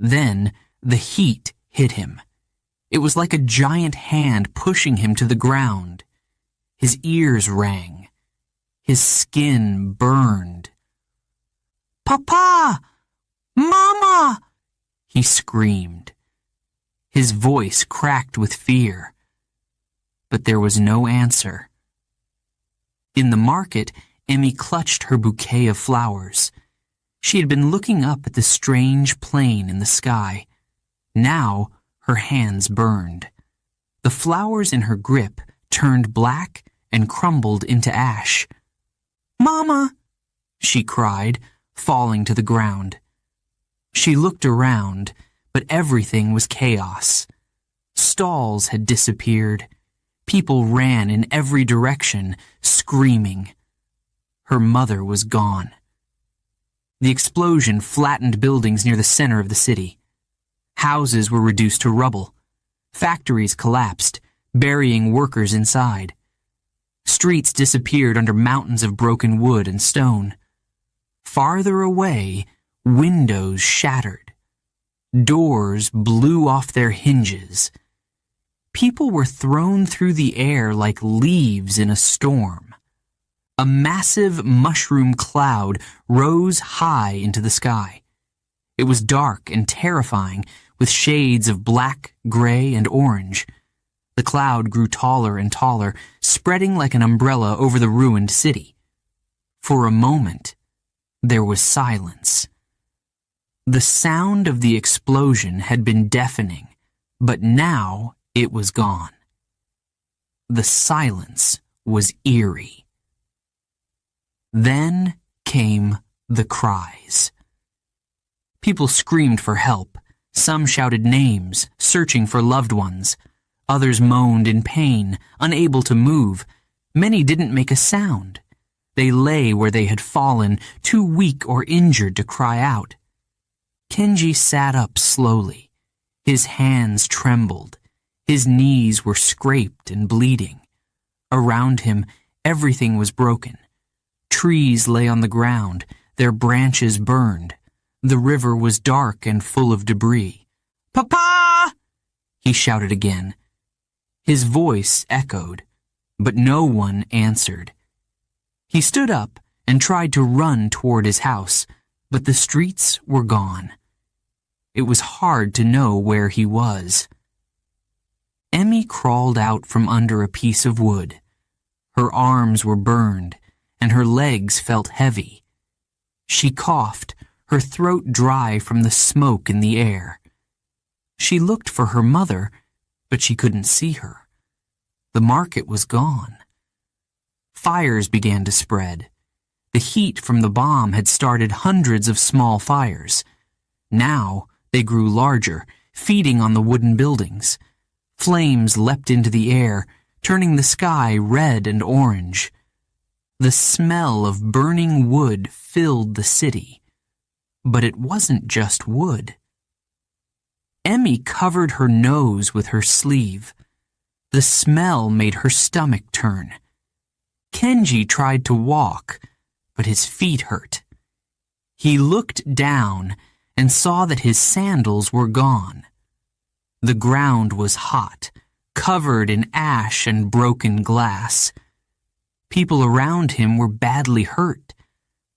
Speaker 1: Then, the heat hit him. It was like a giant hand pushing him to the ground. His ears rang. His skin burned. "Papa! Mama!" he screamed. His voice cracked with fear. But there was no answer. In the market, Emmy clutched her bouquet of flowers. She had been looking up at the strange plane in the sky. Now, her hands burned. The flowers in her grip turned black and crumbled into ash. "Mama!" she cried, falling to the ground. She looked around, but everything was chaos. Stalls had disappeared. People ran in every direction, screaming. Her mother was gone. The explosion flattened buildings near the center of the city. Houses were reduced to rubble. Factories collapsed, burying workers inside. Streets disappeared under mountains of broken wood and stone. Farther away, windows shattered. Doors blew off their hinges. People were thrown through the air like leaves in a storm. A massive mushroom cloud rose high into the sky. It was dark and terrifying, with shades of black, gray, and orange. The cloud grew taller and taller, spreading like an umbrella over the ruined city. For a moment, there was silence. The sound of the explosion had been deafening, but now it was gone. The silence was eerie. Then came the cries. People screamed for help. Some shouted names, searching for loved ones. Others moaned in pain, unable to move. Many didn't make a sound. They lay where they had fallen, too weak or injured to cry out. Kenji sat up slowly. His hands trembled. His knees were scraped and bleeding. Around him, everything was broken. Trees lay on the ground, their branches burned. The river was dark and full of debris. "Papa!" he shouted again. His voice echoed, but no one answered. He stood up and tried to run toward his house, but the streets were gone. It was hard to know where he was. Emmy crawled out from under a piece of wood. Her arms were burned, and her legs felt heavy. She coughed, her throat dry from the smoke in the air. She looked for her mother, but she couldn't see her. The market was gone. Fires began to spread. The heat from the bomb had started hundreds of small fires. Now they grew larger, feeding on the wooden buildings. Flames leapt into the air, turning the sky red and orange. The smell of burning wood filled the city. But it wasn't just wood. Emmy covered her nose with her sleeve. The smell made her stomach turn. Kenji tried to walk, but his feet hurt. He looked down and saw that his sandals were gone. The ground was hot, covered in ash and broken glass. People around him were badly hurt.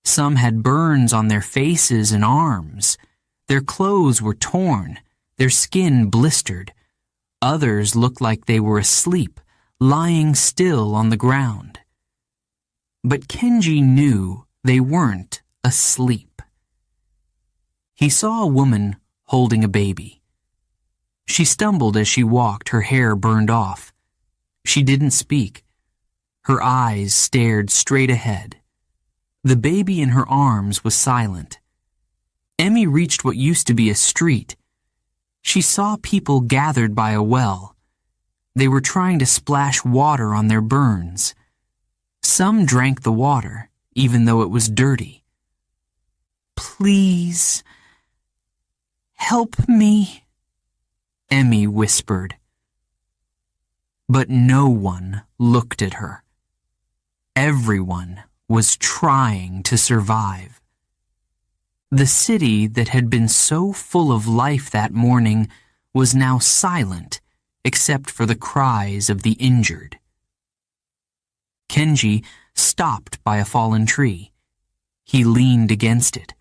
Speaker 1: Some had burns on their faces and arms. Their clothes were torn, their skin blistered. Others looked like they were asleep, lying still on the ground. But Kenji knew they weren't asleep. He saw a woman holding a baby. She stumbled as she walked, her hair burned off. She didn't speak. Her eyes stared straight ahead. The baby in her arms was silent. Emmy reached what used to be a street. She saw people gathered by a well. They were trying to splash water on their burns. Some drank the water, even though it was dirty. "Please, help me," Emmy whispered. But no one looked at her. Everyone was trying to survive. The city that had been so full of life that morning was now silent, except for the cries of the injured. Kenji stopped by a fallen tree. He leaned against it,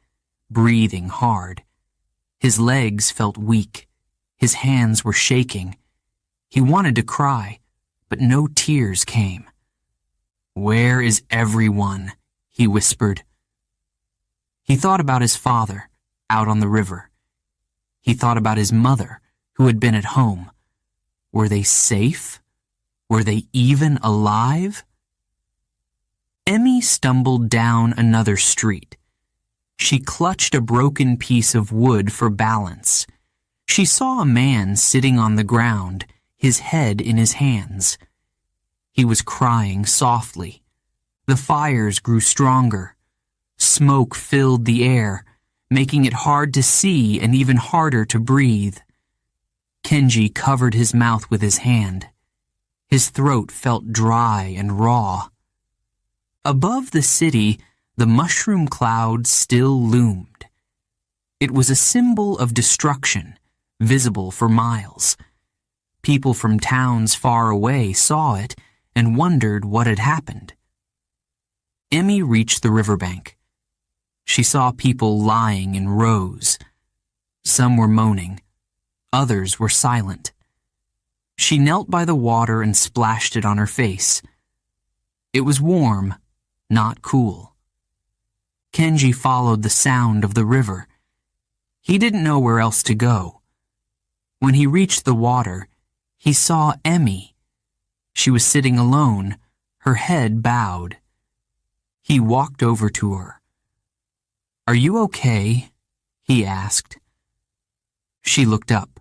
Speaker 1: breathing hard. His legs felt weak. His hands were shaking. He wanted to cry, but no tears came. "Where is everyone?" he whispered. He thought about his father, out on the river. He thought about his mother, who had been at home. Were they safe? Were they even alive? Emmy stumbled down another street. She clutched a broken piece of wood for balance. She saw a man sitting on the ground, his head in his hands. He was crying softly. The fires grew stronger. Smoke filled the air, making it hard to see and even harder to breathe. Kenji covered his mouth with his hand. His throat felt dry and raw. Above the city, the mushroom cloud still loomed. It was a symbol of destruction, visible for miles. People from towns far away saw it and wondered what had happened. Emmy reached the riverbank. She saw people lying in rows. Some were moaning. Others were silent. She knelt by the water and splashed it on her face. It was warm, not cool. Kenji followed the sound of the river. He didn't know where else to go. When he reached the water, he saw Emmy. She was sitting alone, her head bowed. He walked over to her. "Are you okay?" he asked. She looked up.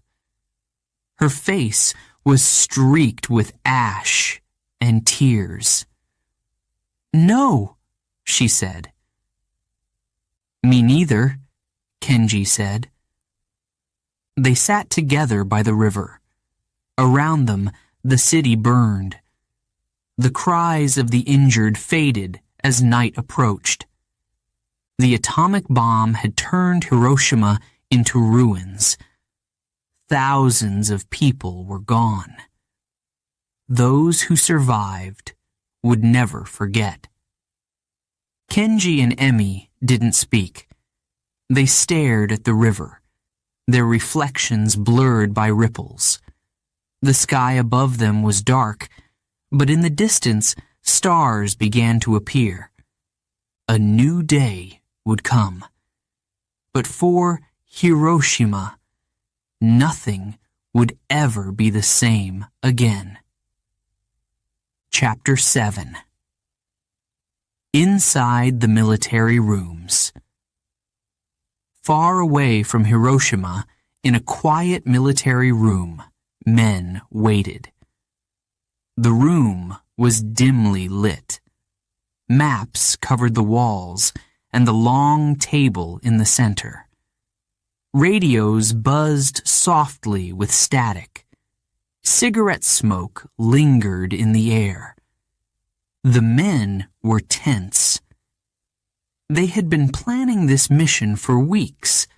Speaker 1: Her face was streaked with ash and tears. "No," she said. "Me neither," Kenji said. They sat together by the river. Around them, the city burned. The cries of the injured faded as night approached. The atomic bomb had turned Hiroshima into ruins. Thousands of people were gone. Those who survived would never forget. Kenji and Emmy didn't speak. They stared at the river, their reflections blurred by ripples. The sky above them was dark, but in the distance, stars began to appear. A new day would come. But for Hiroshima, nothing would ever be the same again. Chapter 7. Inside the military rooms. Far away from Hiroshima, in a quiet military room, men waited. The room was dimly lit. Maps covered the walls and the long table in the center. Radios buzzed softly with static. Cigarette smoke lingered in the air. The men were tense. They had been planning this mission for weeks,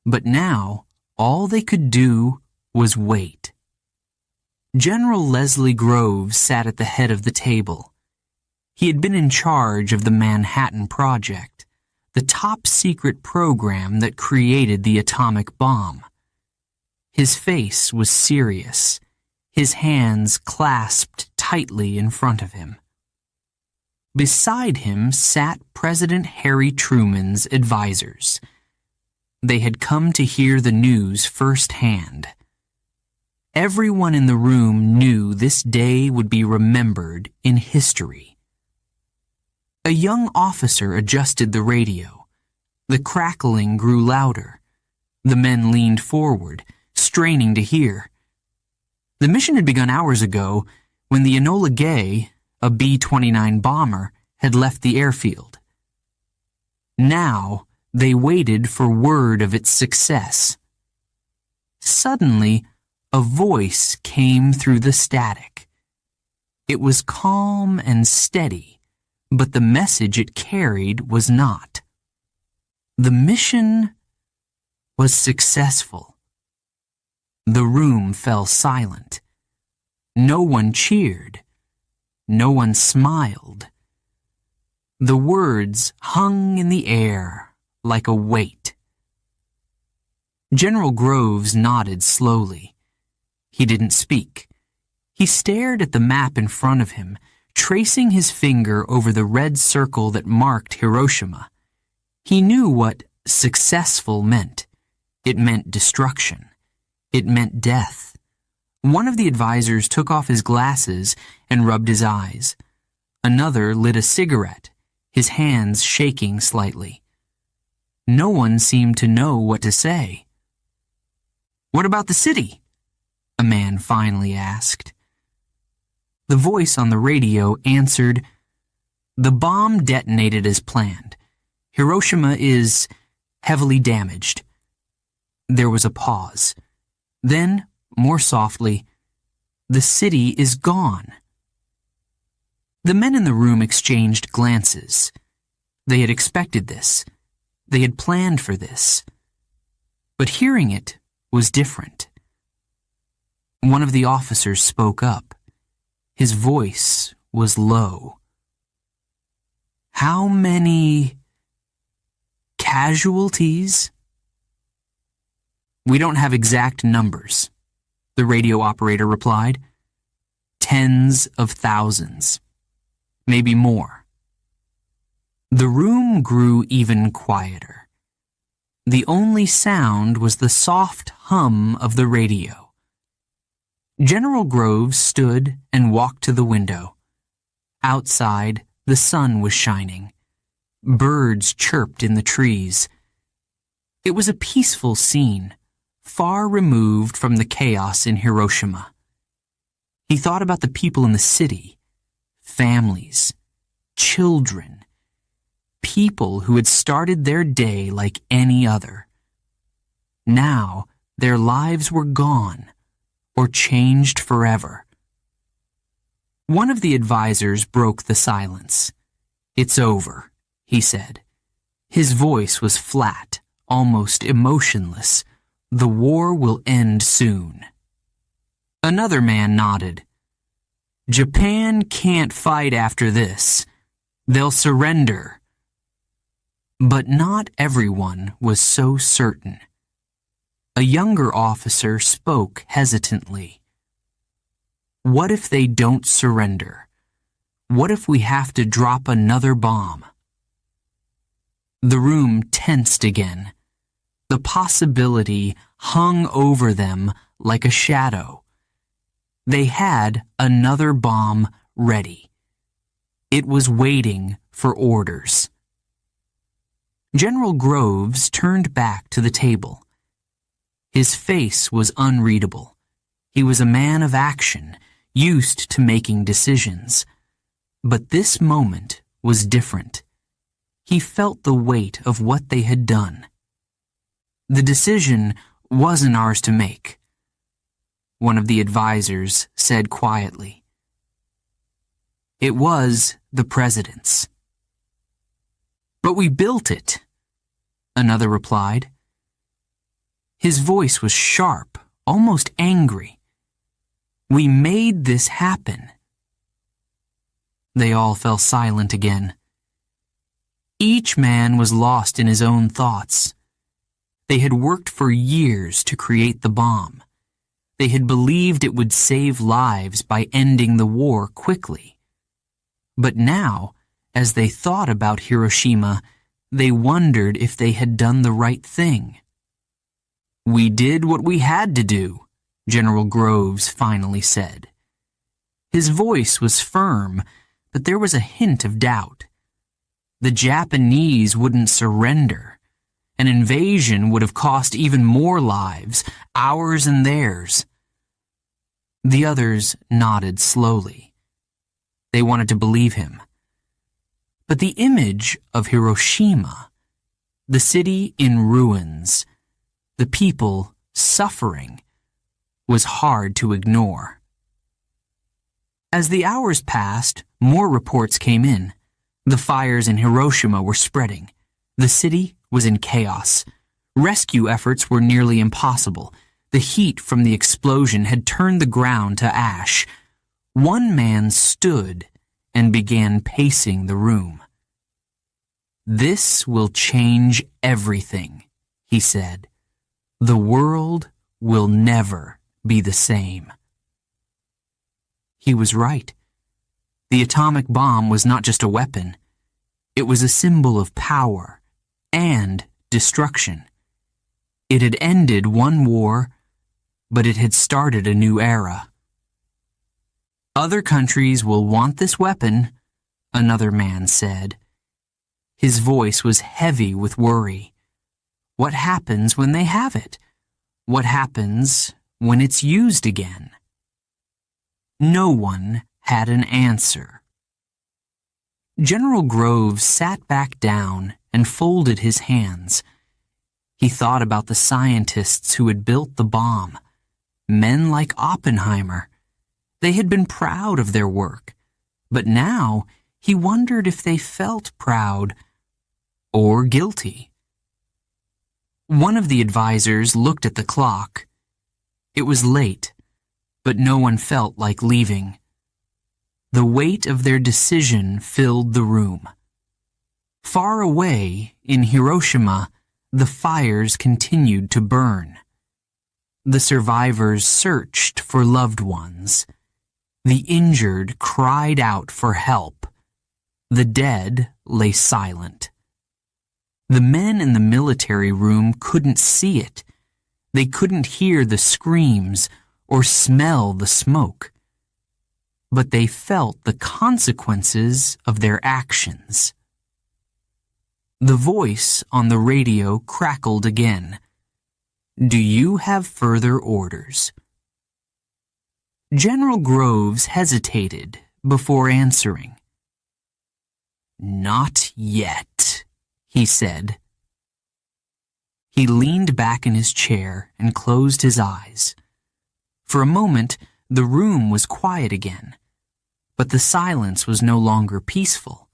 Speaker 1: but now all they could do was wait. General Leslie Groves sat at the head of the table. He had been in charge of the Manhattan Project, the top-secret program that created the atomic bomb. His face was serious, his hands clasped tightly in front of him. Beside him sat President Harry Truman's advisors. They had come to hear the news firsthand. Everyone in the room knew this day would be remembered in history. A young officer adjusted the radio. The crackling grew louder. The men leaned forward, straining to hear. The mission had begun hours ago when the Enola Gay, a B-29 bomber, had left the airfield. Now they waited for word of its success. Suddenly, a voice came through the static. It was calm and steady, but the message it carried was not. The mission was successful. The room fell silent. No one cheered. No one smiled. The words hung in the air like a weight. General Groves nodded slowly. He didn't speak. He stared at the map in front of him, tracing his finger over the red circle that marked Hiroshima. He knew what successful meant. It meant destruction. It meant death. One of the advisors took off his glasses and rubbed his eyes. Another lit a cigarette, his hands shaking slightly. No one seemed to know what to say. "What about the city?" a man finally asked. The voice on the radio answered, "The bomb detonated as planned. Hiroshima is heavily damaged." There was a pause. Then, more softly, "The city is gone." The men in the room exchanged glances. They had expected this. They had planned for this. But hearing it was different. One of the officers spoke up. His voice was low. "How many casualties?" "We don't have exact numbers," the radio operator replied. "Tens of thousands. Maybe more." The room grew even quieter. The only sound was the soft hum of the radio. General Groves stood and walked to the window. Outside, the sun was shining. Birds chirped in the trees. It was a peaceful scene, far removed from the chaos in Hiroshima. He thought about the people in the city, families, children, people who had started their day like any other. Now, their lives were gone, or changed forever. One of the advisors broke the silence. "It's over," he said. His voice was flat, almost emotionless. "The war will end soon." Another man nodded. "Japan can't fight after this. They'll surrender." But not everyone was so certain. A younger officer spoke hesitantly. "What if they don't surrender? What if we have to drop another bomb?" The room tensed again. The possibility hung over them like a shadow. They had another bomb ready. It was waiting for orders. General Groves turned back to the table. His face was unreadable. He was a man of action, used to making decisions. But this moment was different. He felt the weight of what they had done. The decision wasn't ours to make, one of the advisors said quietly. It was the president's. "But we built it," another replied. His voice was sharp, almost angry. "We made this happen." They all fell silent again. Each man was lost in his own thoughts. They had worked for years to create the bomb. They had believed it would save lives by ending the war quickly. But now, as they thought about Hiroshima, they wondered if they had done the right thing. "We did what we had to do," General Groves finally said. His voice was firm, but there was a hint of doubt. The Japanese wouldn't surrender. An invasion would have cost even more lives, ours and theirs. The others nodded slowly. They wanted to believe him. But the image of Hiroshima, the city in ruins, the people suffering, was hard to ignore. As the hours passed, more reports came in. The fires in Hiroshima were spreading. The city was in chaos. Rescue efforts were nearly impossible. The heat from the explosion had turned the ground to ash. One man stood and began pacing the room. "This will change everything," he said. "The world will never be the same." He was right. The atomic bomb was not just a weapon. It was a symbol of power and destruction. It had ended one war, but it had started a new era. "Other countries will want this weapon," another man said. His voice was heavy with worry. What happens when they have it? What happens when it's used again? No one had an answer. General Groves sat back down and folded his hands. He thought about the scientists who had built the bomb, men like Oppenheimer. They had been proud of their work, but now he wondered if they felt proud or guilty. One of the advisors looked at the clock. It was late, but no one felt like leaving. The weight of their decision filled the room. Far away, in Hiroshima, the fires continued to burn. The survivors searched for loved ones. The injured cried out for help. The dead lay silent. The men in the military room couldn't see it. They couldn't hear the screams or smell the smoke. But they felt the consequences of their actions. The voice on the radio crackled again. "Do you have further orders?" General Groves hesitated before answering. "Not yet," he said. He leaned back in his chair and closed his eyes. For a moment, the room was quiet again. But the silence was no longer peaceful.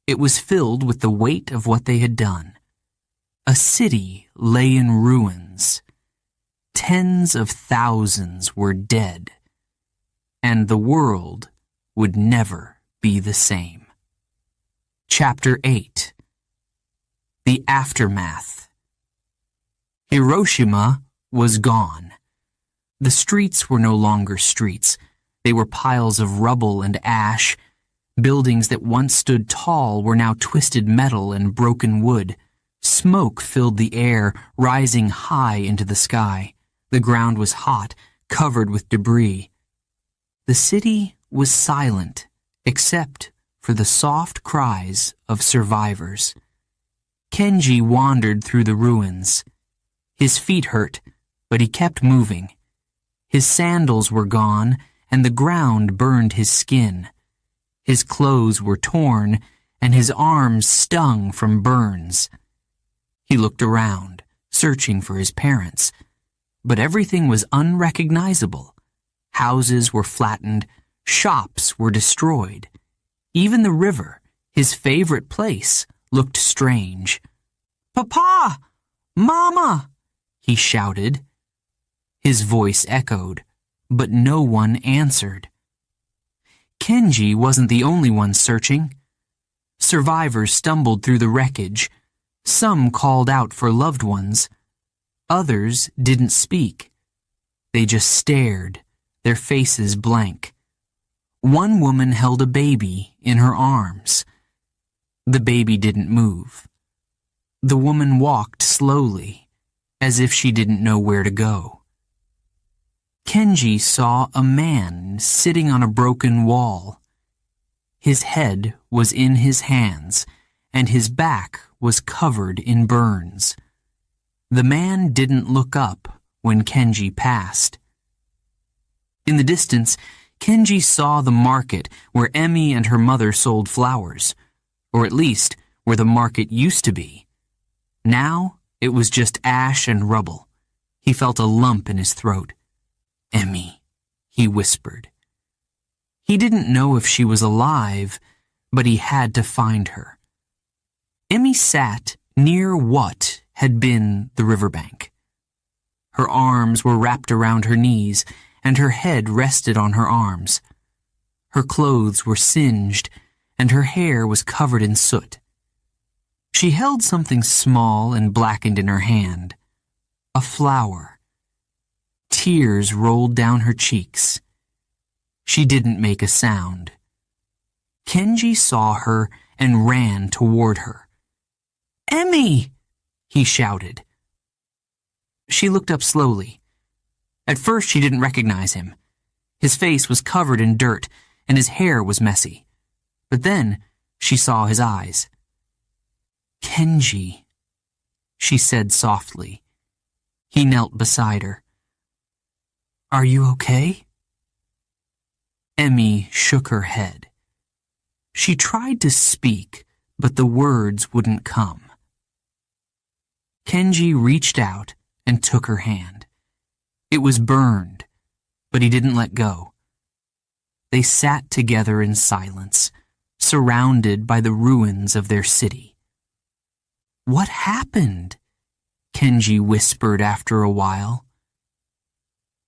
Speaker 1: It was filled with the weight of what they had done. A city lay in ruins. Tens of thousands were dead. And the world would never be the same. Chapter 8. The Aftermath. Hiroshima was gone. The streets were no longer streets. They were piles of rubble and ash. Buildings that once stood tall were now twisted metal and broken wood. Smoke filled the air, rising high into the sky. The ground was hot, covered with debris. The city was silent, except for the soft cries of survivors. Kenji wandered through the ruins. His feet hurt, but he kept moving. His sandals were gone, and the ground burned his skin. His clothes were torn, and his arms stung from burns. He looked around, searching for his parents, but everything was unrecognizable. Houses were flattened, shops were destroyed. Even the river, his favorite place, looked strange. "Papa! Mama!" he shouted. His voice echoed, but no one answered. Kenji wasn't the only one searching. Survivors stumbled through the wreckage. Some called out for loved ones. Others didn't speak. They just stared, their faces blank. One woman held a baby in her arms. The baby didn't move. The woman walked slowly, as if she didn't know where to go. Kenji saw a man sitting on a broken wall. His head was in his hands, and his back was covered in burns. The man didn't look up when Kenji passed. In the distance, Kenji saw the market where Emmy and her mother sold flowers, or at least where the market used to be. Now it was just ash and rubble. He felt a lump in his throat. "Emmy," he whispered. He didn't know if she was alive, but he had to find her. Emmy sat near what had been the riverbank. Her arms were wrapped around her knees, and her head rested on her arms. Her clothes were singed, and her hair was covered in soot. She held something small and blackened in her hand. A flower. Tears rolled down her cheeks. She didn't make a sound. Kenji saw her and ran toward her. "Emmy!" he shouted. She looked up slowly. At first she didn't recognize him. His face was covered in dirt, and his hair was messy. But then she saw his eyes. "Kenji," she said softly. He knelt beside her. "Are you okay?" Emmy shook her head. She tried to speak, but the words wouldn't come. Kenji reached out and took her hand. It was burned, but he didn't let go. They sat together in silence, surrounded by the ruins of their city. "What happened?" Kenji whispered after a while.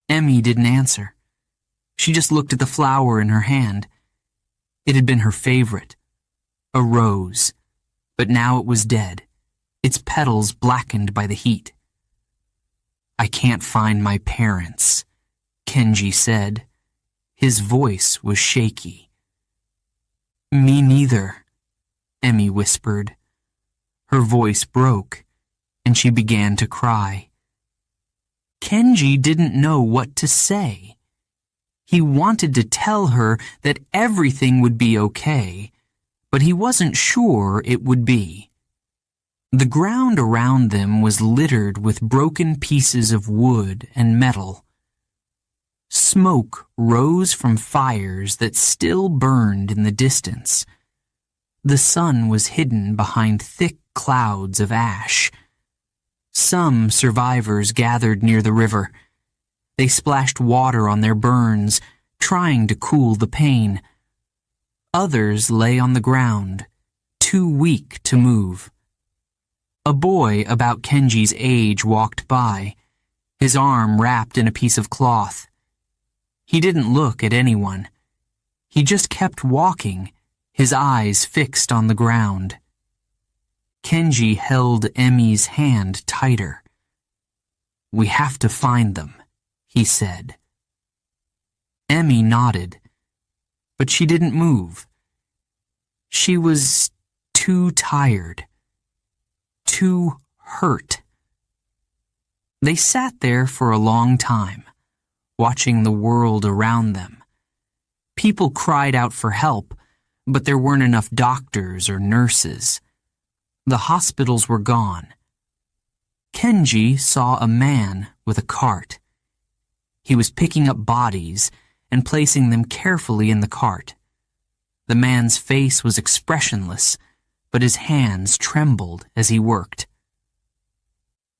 Speaker 1: Emmy didn't answer. She just looked at the flower in her hand. It had been her favorite, a rose, but now it was dead, its petals blackened by the heat. "I can't find my parents," Kenji said. His voice was shaky. "Me neither," Emmy whispered. Her voice broke, and she began to cry. Kenji didn't know what to say. He wanted to tell her that everything would be okay, but he wasn't sure it would be. The ground around them was littered with broken pieces of wood and metal. Smoke rose from fires that still burned in the distance. The sun was hidden behind thick clouds of ash. Some survivors gathered near the river. They splashed water on their burns, trying to cool the pain. Others lay on the ground, too weak to move. A boy about Kenji's age walked by, his arm wrapped in a piece of cloth. He didn't look at anyone. He just kept walking, his eyes fixed on the ground. Kenji held Emmy's hand tighter. "We have to find them," he said. Emmy nodded, but she didn't move. She was too tired, too hurt. They sat there for a long time, watching the world around them. People cried out for help, but there weren't enough doctors or nurses. The hospitals were gone. Kenji saw a man with a cart. He was picking up bodies and placing them carefully in the cart. The man's face was expressionless, but his hands trembled as he worked.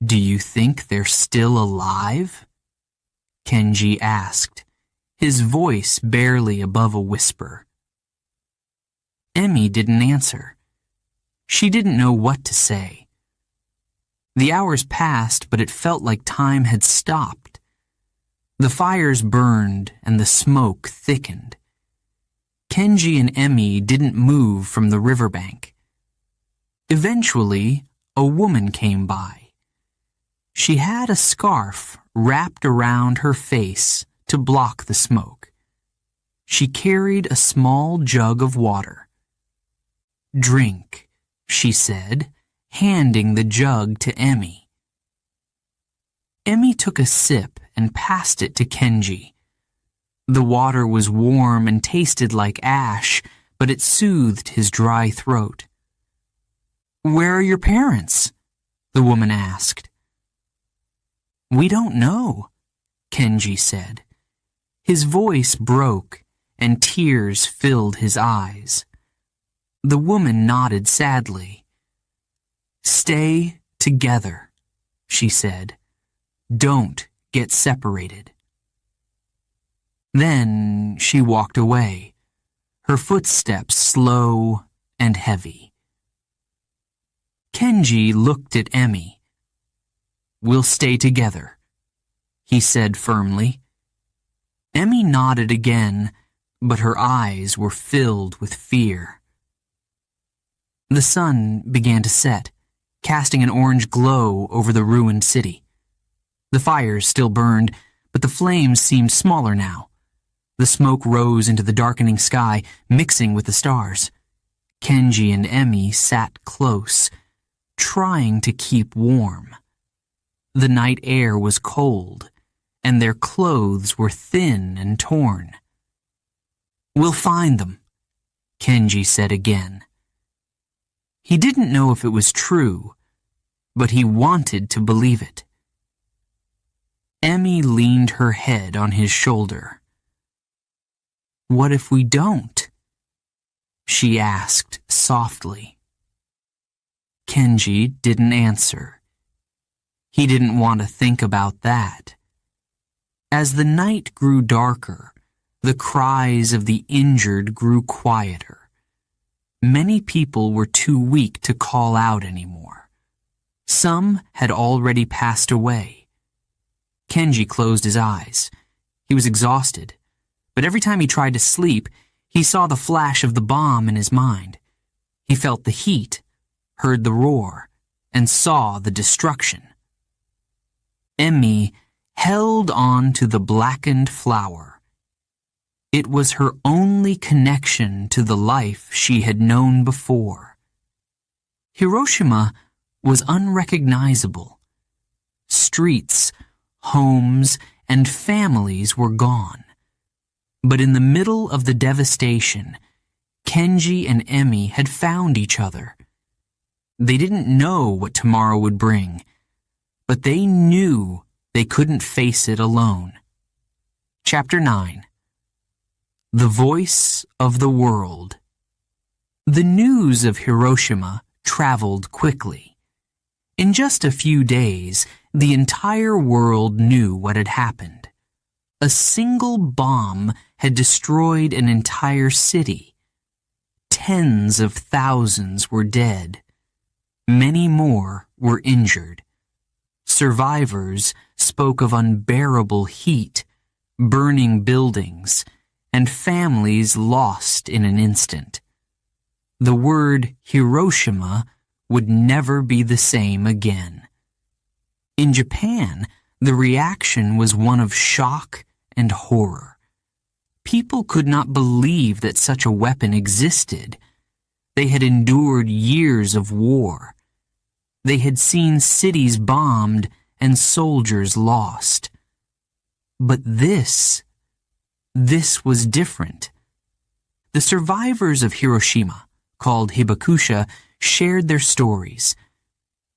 Speaker 1: "Do you think they're still alive?" Kenji asked, his voice barely above a whisper. Emmy didn't answer. She didn't know what to say. The hours passed, but it felt like time had stopped. The fires burned and the smoke thickened. Kenji and Emmy didn't move from the riverbank. Eventually, a woman came by. She had a scarf wrapped around her face to block the smoke. She carried a small jug of water. "Drink," she said, handing the jug to Emmy. Emmy took a sip and passed it to Kenji. The water was warm and tasted like ash, but it soothed his dry throat. "Where are your parents?" the woman asked. "We don't know," Kenji said. His voice broke and tears filled his eyes. The woman nodded sadly. "Stay together," she said. "Don't get separated." Then she walked away, her footsteps slow and heavy. Kenji looked at Emmy. "We'll stay together," he said firmly. Emmy nodded again, but her eyes were filled with fear. The sun began to set, casting an orange glow over the ruined city. The fires still burned, but the flames seemed smaller now. The smoke rose into the darkening sky, mixing with the stars. Kenji and Emmy sat close, trying to keep warm. The night air was cold, and their clothes were thin and torn. "We'll find them," Kenji said again. He didn't know if it was true, but he wanted to believe it. Emmy leaned her head on his shoulder. "What if we don't?" she asked softly. Kenji didn't answer. He didn't want to think about that. As the night grew darker, the cries of the injured grew quieter. Many people were too weak to call out anymore. Some had already passed away. Kenji closed his eyes. He was exhausted, but every time he tried to sleep, he saw the flash of the bomb in his mind. He felt the heat, heard the roar, and saw the destruction. Emmy held on to the blackened flower. It was her only connection to the life she had known before. Hiroshima was unrecognizable. Streets, homes, and families were gone. But in the middle of the devastation, Kenji and Emmy had found each other. They didn't know what tomorrow would bring, but they knew they couldn't face it alone. Chapter 9. The Voice of the World. The news of Hiroshima traveled quickly. In just a few days, the entire world knew what had happened. A single bomb had destroyed an entire city. Tens of thousands were dead. Many more were injured. Survivors spoke of unbearable heat, burning buildings, and families lost in an instant. The word Hiroshima would never be the same again. In Japan, the reaction was one of shock and horror. People could not believe that such a weapon existed. They had endured years of war. They had seen cities bombed and soldiers lost. But this was different. The survivors of Hiroshima, called hibakusha, shared their stories.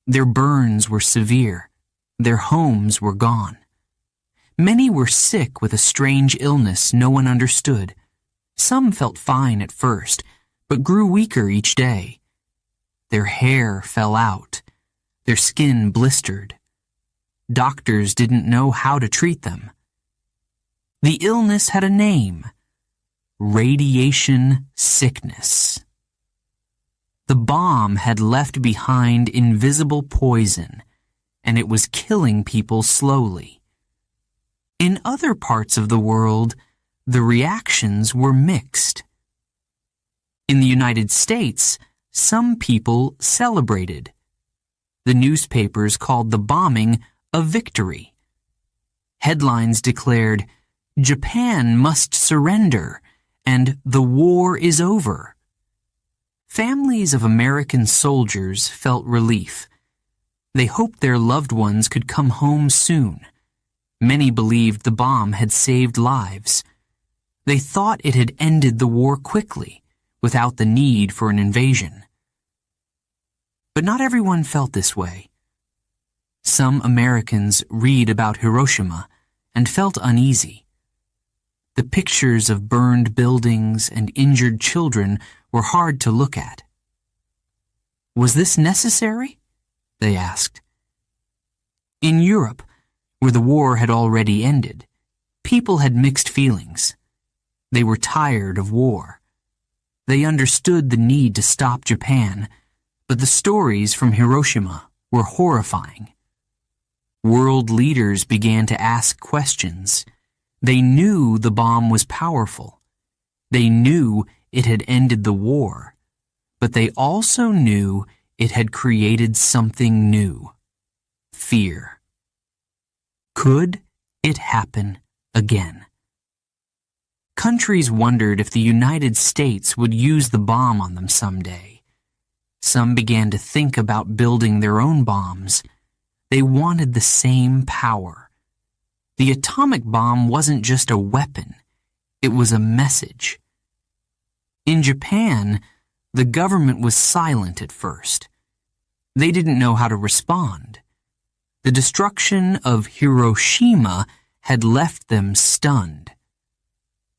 Speaker 1: Their burns were severe. Their homes were gone. Many were sick with a strange illness no one understood. Some felt fine at first, but grew weaker each day. Their hair fell out. Their skin blistered. Doctors didn't know how to treat them. The illness had a name: radiation sickness. The bomb had left behind invisible poison, and it was killing people slowly. In other parts of the world, the reactions were mixed. In the United States, some people celebrated. The newspapers called the bombing a victory. Headlines declared, "Japan must surrender," and "The war is over." Families of American soldiers felt relief. They hoped their loved ones could come home soon. Many believed the bomb had saved lives. They thought it had ended the war quickly, without the need for an invasion. But not everyone felt this way. Some Americans read about Hiroshima and felt uneasy. The pictures of burned buildings and injured children were hard to look at. Was this necessary? They asked. In Europe, where the war had already ended, people had mixed feelings. They were tired of war. They understood the need to stop Japan, but the stories from Hiroshima were horrifying. World leaders began to ask questions. They knew the bomb was powerful. They knew it had ended the war, but they also knew it had created something new: fear. Could it happen again? Countries wondered if the United States would use the bomb on them someday. Some began to think about building their own bombs. They wanted the same power. The atomic bomb wasn't just a weapon, it was a message. In Japan, the government was silent at first. They didn't know how to respond. The destruction of Hiroshima had left them stunned.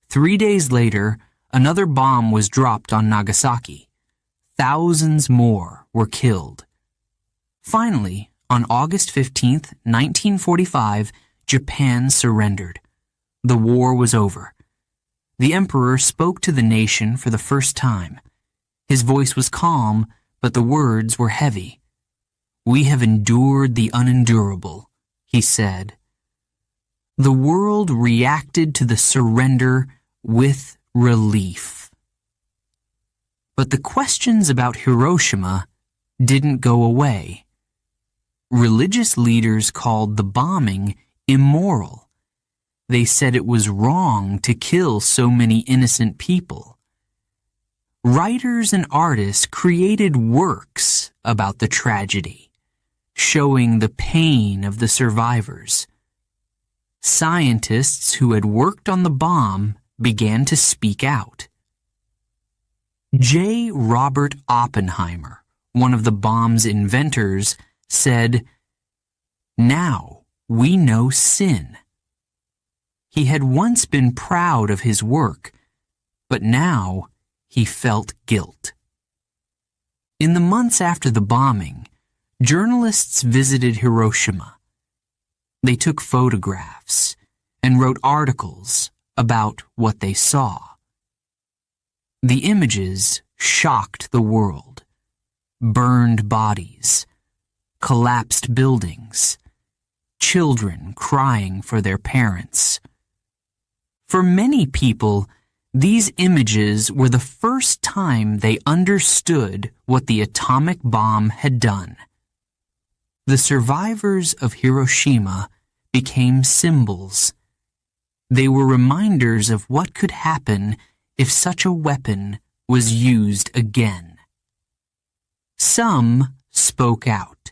Speaker 1: 3 days later, another bomb was dropped on Nagasaki. Thousands more were killed. Finally, on August 15, 1945, Japan surrendered. The war was over. The emperor spoke to the nation for the first time. His voice was calm, but the words were heavy. "We have endured the unendurable," he said. The world reacted to the surrender with relief. But the questions about Hiroshima didn't go away. Religious leaders called the bombing immoral. They said it was wrong to kill so many innocent people. Writers and artists created works about the tragedy, showing the pain of the survivors. Scientists who had worked on the bomb began to speak out. J. Robert Oppenheimer, one of the bomb's inventors, said, "Now we know sin." He had once been proud of his work, but now he felt guilt. In the months after the bombing, journalists visited Hiroshima. They took photographs and wrote articles about what they saw. The images shocked the world. Burned bodies, collapsed buildings, children crying for their parents. For many people, these images were the first time they understood what the atomic bomb had done. The survivors of Hiroshima became symbols. They were reminders of what could happen if such a weapon was used again. Some spoke out,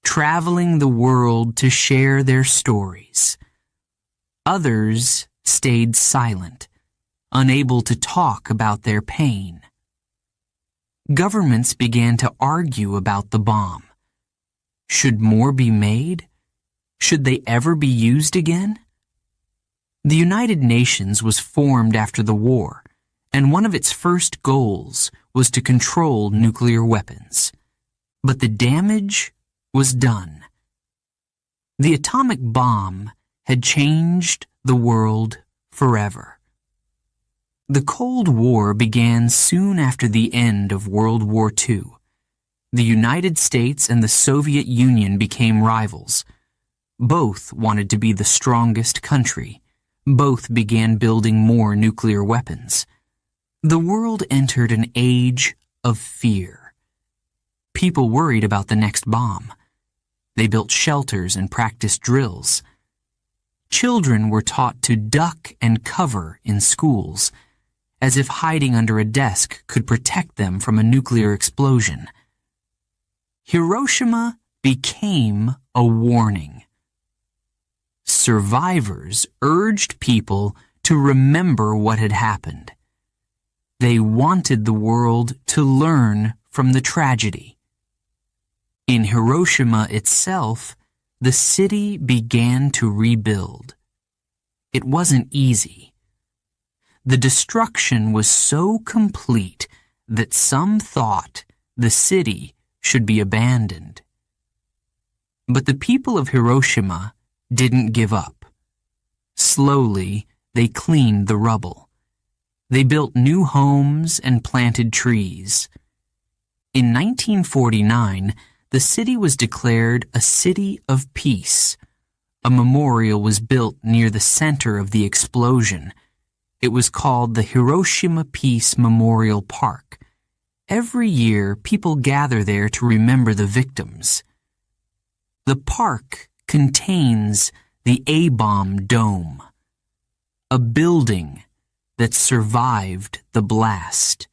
Speaker 1: traveling the world to share their stories. Others stayed silent, unable to talk about their pain. Governments began to argue about the bomb. Should more be made? Should they ever be used again? The United Nations was formed after the war, and one of its first goals was to control nuclear weapons. But the damage was done. The atomic bomb had changed the world forever. The Cold War began soon after the end of World War II. The United States and the Soviet Union became rivals. Both wanted to be the strongest country. Both began building more nuclear weapons. The world entered an age of fear. People worried about the next bomb. They built shelters and practiced drills. Children were taught to duck and cover in schools, as if hiding under a desk could protect them from a nuclear explosion. Hiroshima became a warning. Survivors urged people to remember what had happened. They wanted the world to learn from the tragedy. In Hiroshima itself, the city began to rebuild. It wasn't easy. The destruction was so complete that some thought the city should be abandoned. But the people of Hiroshima didn't give up. Slowly, they cleaned the rubble. They built new homes and planted trees. In 1949, the city was declared a city of peace. A memorial was built near the center of the explosion. It was called the Hiroshima Peace Memorial Park. Every year, people gather there to remember the victims. The park contains the A-bomb dome, a building that survived the blast.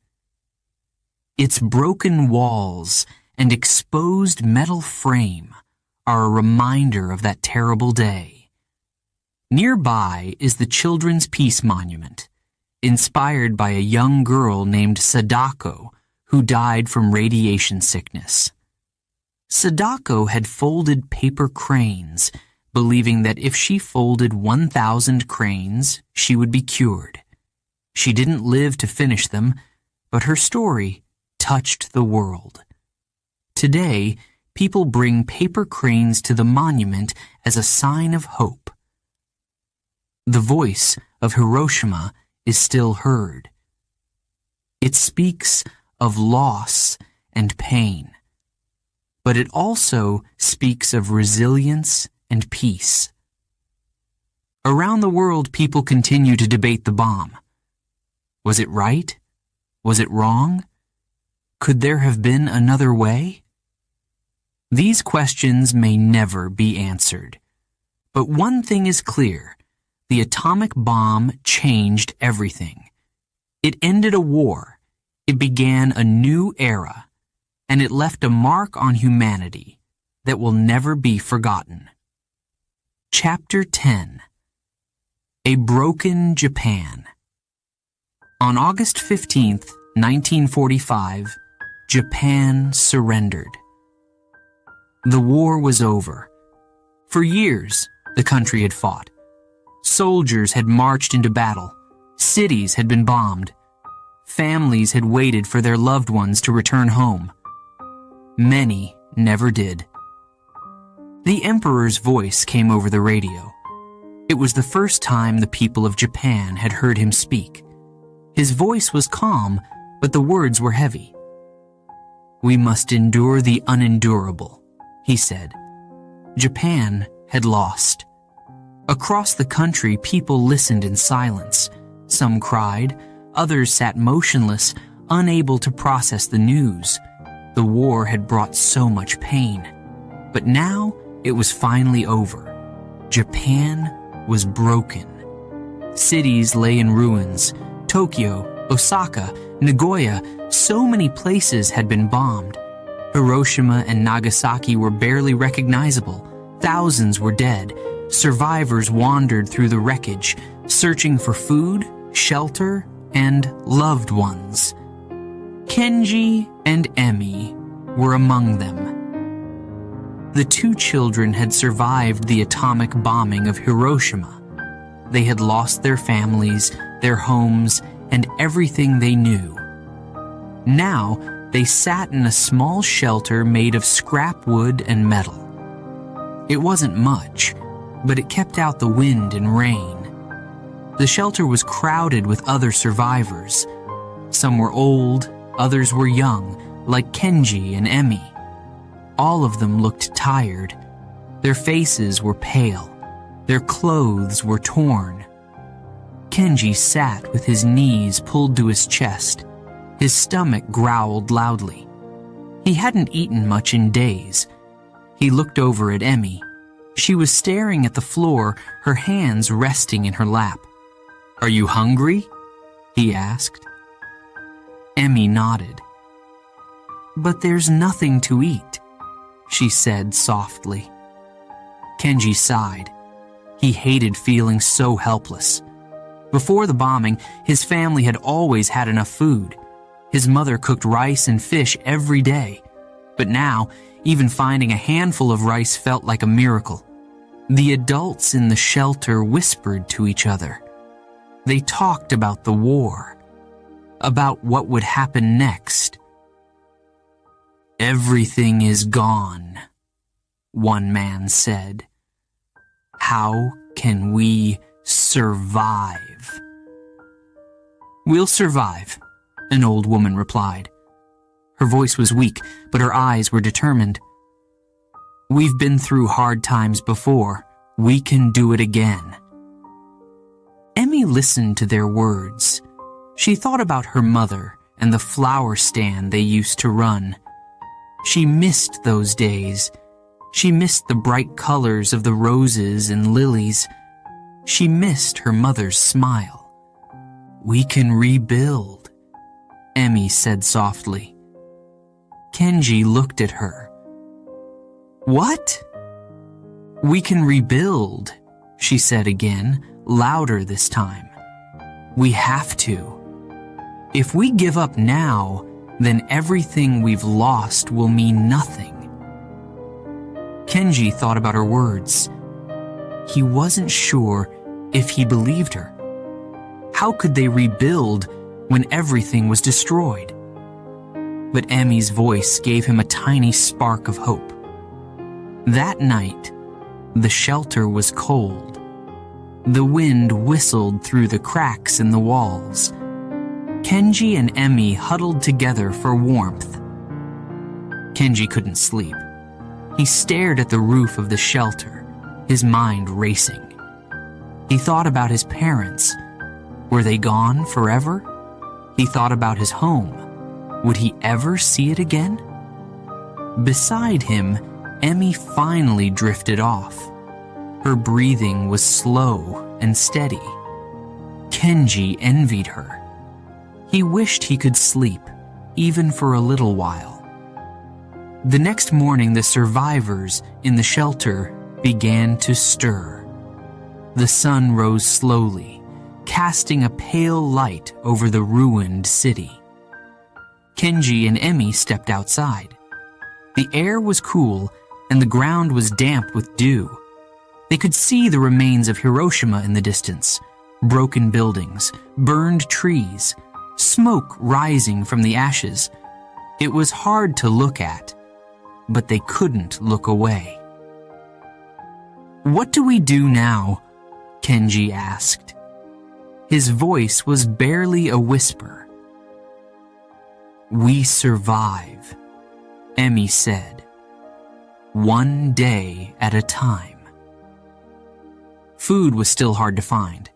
Speaker 1: Its broken walls and exposed metal frame are a reminder of that terrible day. Nearby is the Children's Peace Monument, inspired by a young girl named Sadako who died from radiation sickness. Sadako had folded paper cranes, believing that if she folded 1,000 cranes, she would be cured. She didn't live to finish them, but her story touched the world. Today, people bring paper cranes to the monument as a sign of hope. The voice of Hiroshima is still heard. It speaks of loss and pain, but it also speaks of resilience and peace. Around the world, people continue to debate the bomb. Was it right? Was it wrong? Could there have been another way? These questions may never be answered. But one thing is clear. The atomic bomb changed everything. It ended a war. It began a new era. And it left a mark on humanity that will never be forgotten. Chapter 10. A Broken Japan. On August 15th, 1945, Japan surrendered. The war was over. For years, the country had fought. Soldiers had marched into battle. Cities had been bombed. Families had waited for their loved ones to return home. Many never did. The emperor's voice came over the radio. It was the first time the people of Japan had heard him speak. His voice was calm, but the words were heavy. "We must endure the unendurable," he said. Japan had lost. Across the country, people listened in silence. Some cried, others sat motionless, unable to process the news. The war had brought so much pain. But now it was finally over. Japan was broken. Cities lay in ruins. Tokyo, Osaka, Nagoya, so many places had been bombed. Hiroshima and Nagasaki were barely recognizable. Thousands were dead. Survivors wandered through the wreckage, searching for food, shelter, and loved ones. Kenji and Emi were among them. The two children had survived the atomic bombing of Hiroshima. They had lost their families, their homes, and everything they knew. Now, they sat in a small shelter made of scrap wood and metal. It wasn't much, but it kept out the wind and rain. The shelter was crowded with other survivors. Some were old, others were young, like Kenji and Emmy. All of them looked tired. Their faces were pale. Their clothes were torn. Kenji sat with his knees pulled to his chest. His stomach growled loudly. He hadn't eaten much in days. He looked over at Emmy. She was staring at the floor, her hands resting in her lap. "Are you hungry?" he asked. Emmy nodded. "But there's nothing to eat," she said softly. Kenji sighed. He hated feeling so helpless. Before the bombing, his family had always had enough food. His mother cooked rice and fish every day. But now, even finding a handful of rice felt like a miracle. The adults in the shelter whispered to each other. They talked about the war, about what would happen next. "Everything is gone," one man said. "How can we survive?" "We'll survive," an old woman replied. Her voice was weak, but her eyes were determined. "We've been through hard times before. We can do it again." Emmy listened to their words. She thought about her mother and the flower stand they used to run. She missed those days. She missed the bright colors of the roses and lilies. She missed her mother's smile. "We can rebuild," Emmy said softly. Kenji looked at her. "What?" "We can rebuild," she said again, louder this time. "We have to. If we give up now, then everything we've lost will mean nothing." Kenji thought about her words. He wasn't sure if he believed her. How could they rebuild when everything was destroyed? But Emmy's voice gave him a tiny spark of hope. That night, the shelter was cold. The wind whistled through the cracks in the walls. Kenji and Emmy huddled together for warmth. Kenji couldn't sleep. He stared at the roof of the shelter, his mind racing. He thought about his parents. Were they gone forever? He thought about his home. Would he ever see it again? Beside him, Emmy finally drifted off. Her breathing was slow and steady. Kenji envied her. He wished he could sleep, even for a little while. The next morning, the survivors in the shelter began to stir. The sun rose slowly, casting a pale light over the ruined city. Kenji and Emmy stepped outside. The air was cool, and the ground was damp with dew. They could see the remains of Hiroshima in the distance, broken buildings, burned trees, smoke rising from the ashes. It was hard to look at, but they couldn't look away. "What do we do now?" Kenji asked. His voice was barely a whisper. "We survive," Emmy said. "One day at a time." Food was still hard to find.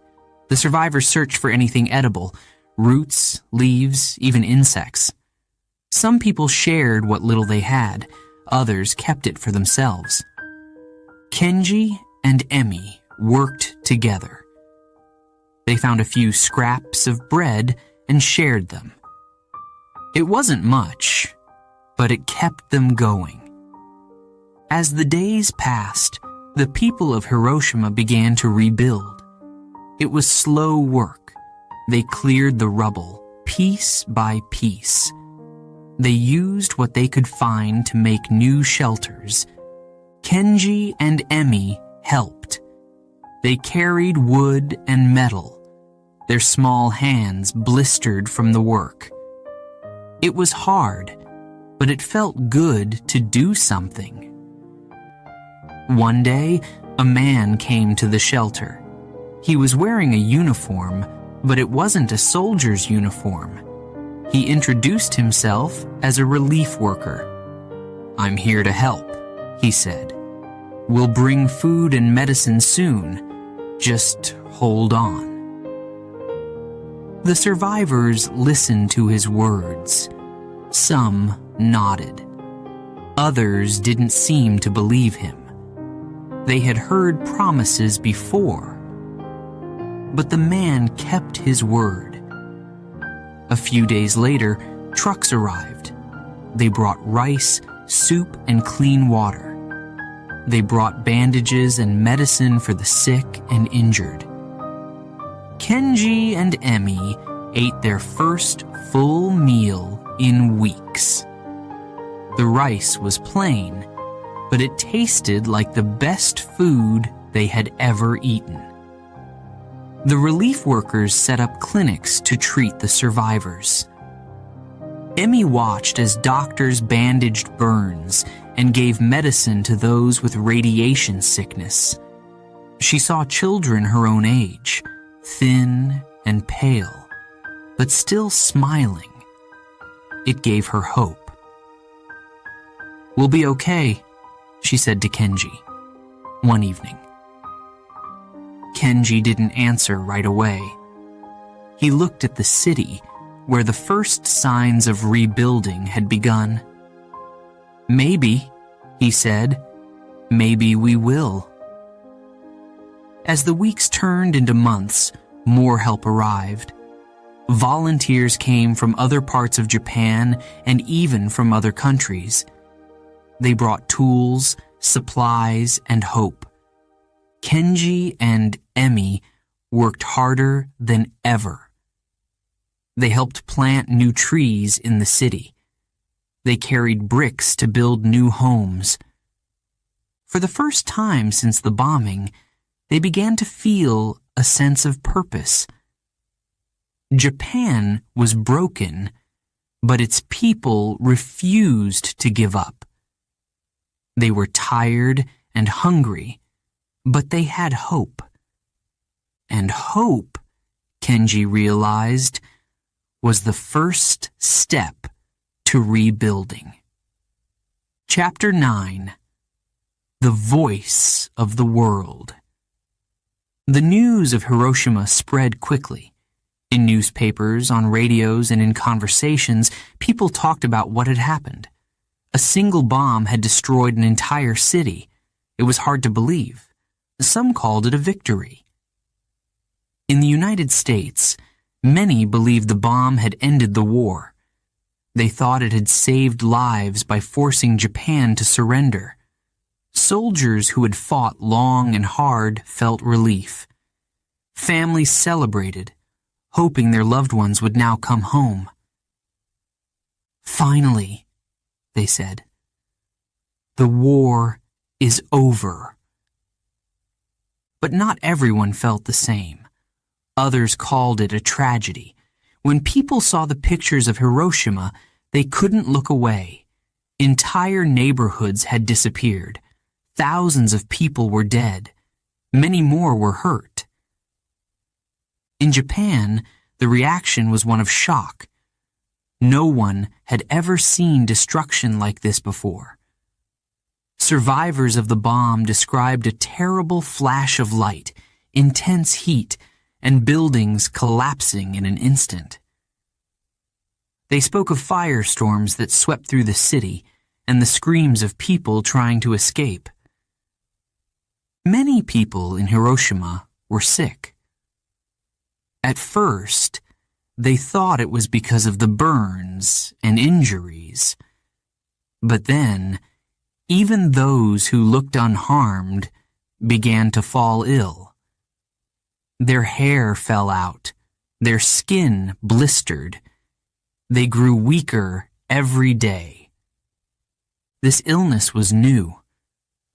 Speaker 1: The survivors searched for anything edible, roots, leaves, even insects. Some people shared what little they had, others kept it for themselves. Kenji and Emmy worked together. They found a few scraps of bread and shared them. It wasn't much, but it kept them going. As the days passed, the people of Hiroshima began to rebuild. It was slow work. They cleared the rubble, piece by piece. They used what they could find to make new shelters. Kenji and Emmy helped. They carried wood and metal. Their small hands blistered from the work. It was hard, but it felt good to do something. One day, a man came to the shelter. He was wearing a uniform, but it wasn't a soldier's uniform. He introduced himself as a relief worker. "I'm here to help," he said. "We'll bring food and medicine soon. Just hold on." The survivors listened to his words. Some nodded. Others didn't seem to believe him. They had heard promises before. But the man kept his word. A few days later, trucks arrived. They brought rice, soup, and clean water. They brought bandages and medicine for the sick and injured. Kenji and Emmy ate their first full meal in weeks. The rice was plain, but it tasted like the best food they had ever eaten. The relief workers set up clinics to treat the survivors. Emmy watched as doctors bandaged burns and gave medicine to those with radiation sickness. She saw children her own age, thin and pale, but still smiling. It gave her hope. "We'll be okay," she said to Kenji one evening. Kenji didn't answer right away. He looked at the city where the first signs of rebuilding had begun. "Maybe," he said, "maybe we will." As the weeks turned into months, more help arrived. Volunteers came from other parts of Japan and even from other countries. They brought tools, supplies, and hope. Kenji and Emmy worked harder than ever. They helped plant new trees in the city. They carried bricks to build new homes. For the first time since the bombing, they began to feel a sense of purpose. Japan was broken, but its people refused to give up. They were tired and hungry, but they had hope. And hope, Kenji realized, was the first step to rebuilding. Chapter 9. The Voice of the World. The news of Hiroshima spread quickly. In newspapers, on radios, and in conversations, people talked about what had happened. A single bomb had destroyed an entire city. It was hard to believe. Some called it a victory. In the United States, many believed the bomb had ended the war. They thought it had saved lives by forcing Japan to surrender. Soldiers who had fought long and hard felt relief. Families celebrated, hoping their loved ones would now come home. "Finally," they said, "the war is over." But not everyone felt the same. Others called it a tragedy. When people saw the pictures of Hiroshima, they couldn't look away. Entire neighborhoods had disappeared. Thousands of people were dead. Many more were hurt. In Japan, the reaction was one of shock. No one had ever seen destruction like this before. Survivors of the bomb described a terrible flash of light, intense heat, and buildings collapsing in an instant. They spoke of firestorms that swept through the city and the screams of people trying to escape. Many people in Hiroshima were sick. At first, they thought it was because of the burns and injuries. But then, even those who looked unharmed began to fall ill. Their hair fell out, their skin blistered. They grew weaker every day. This illness was new.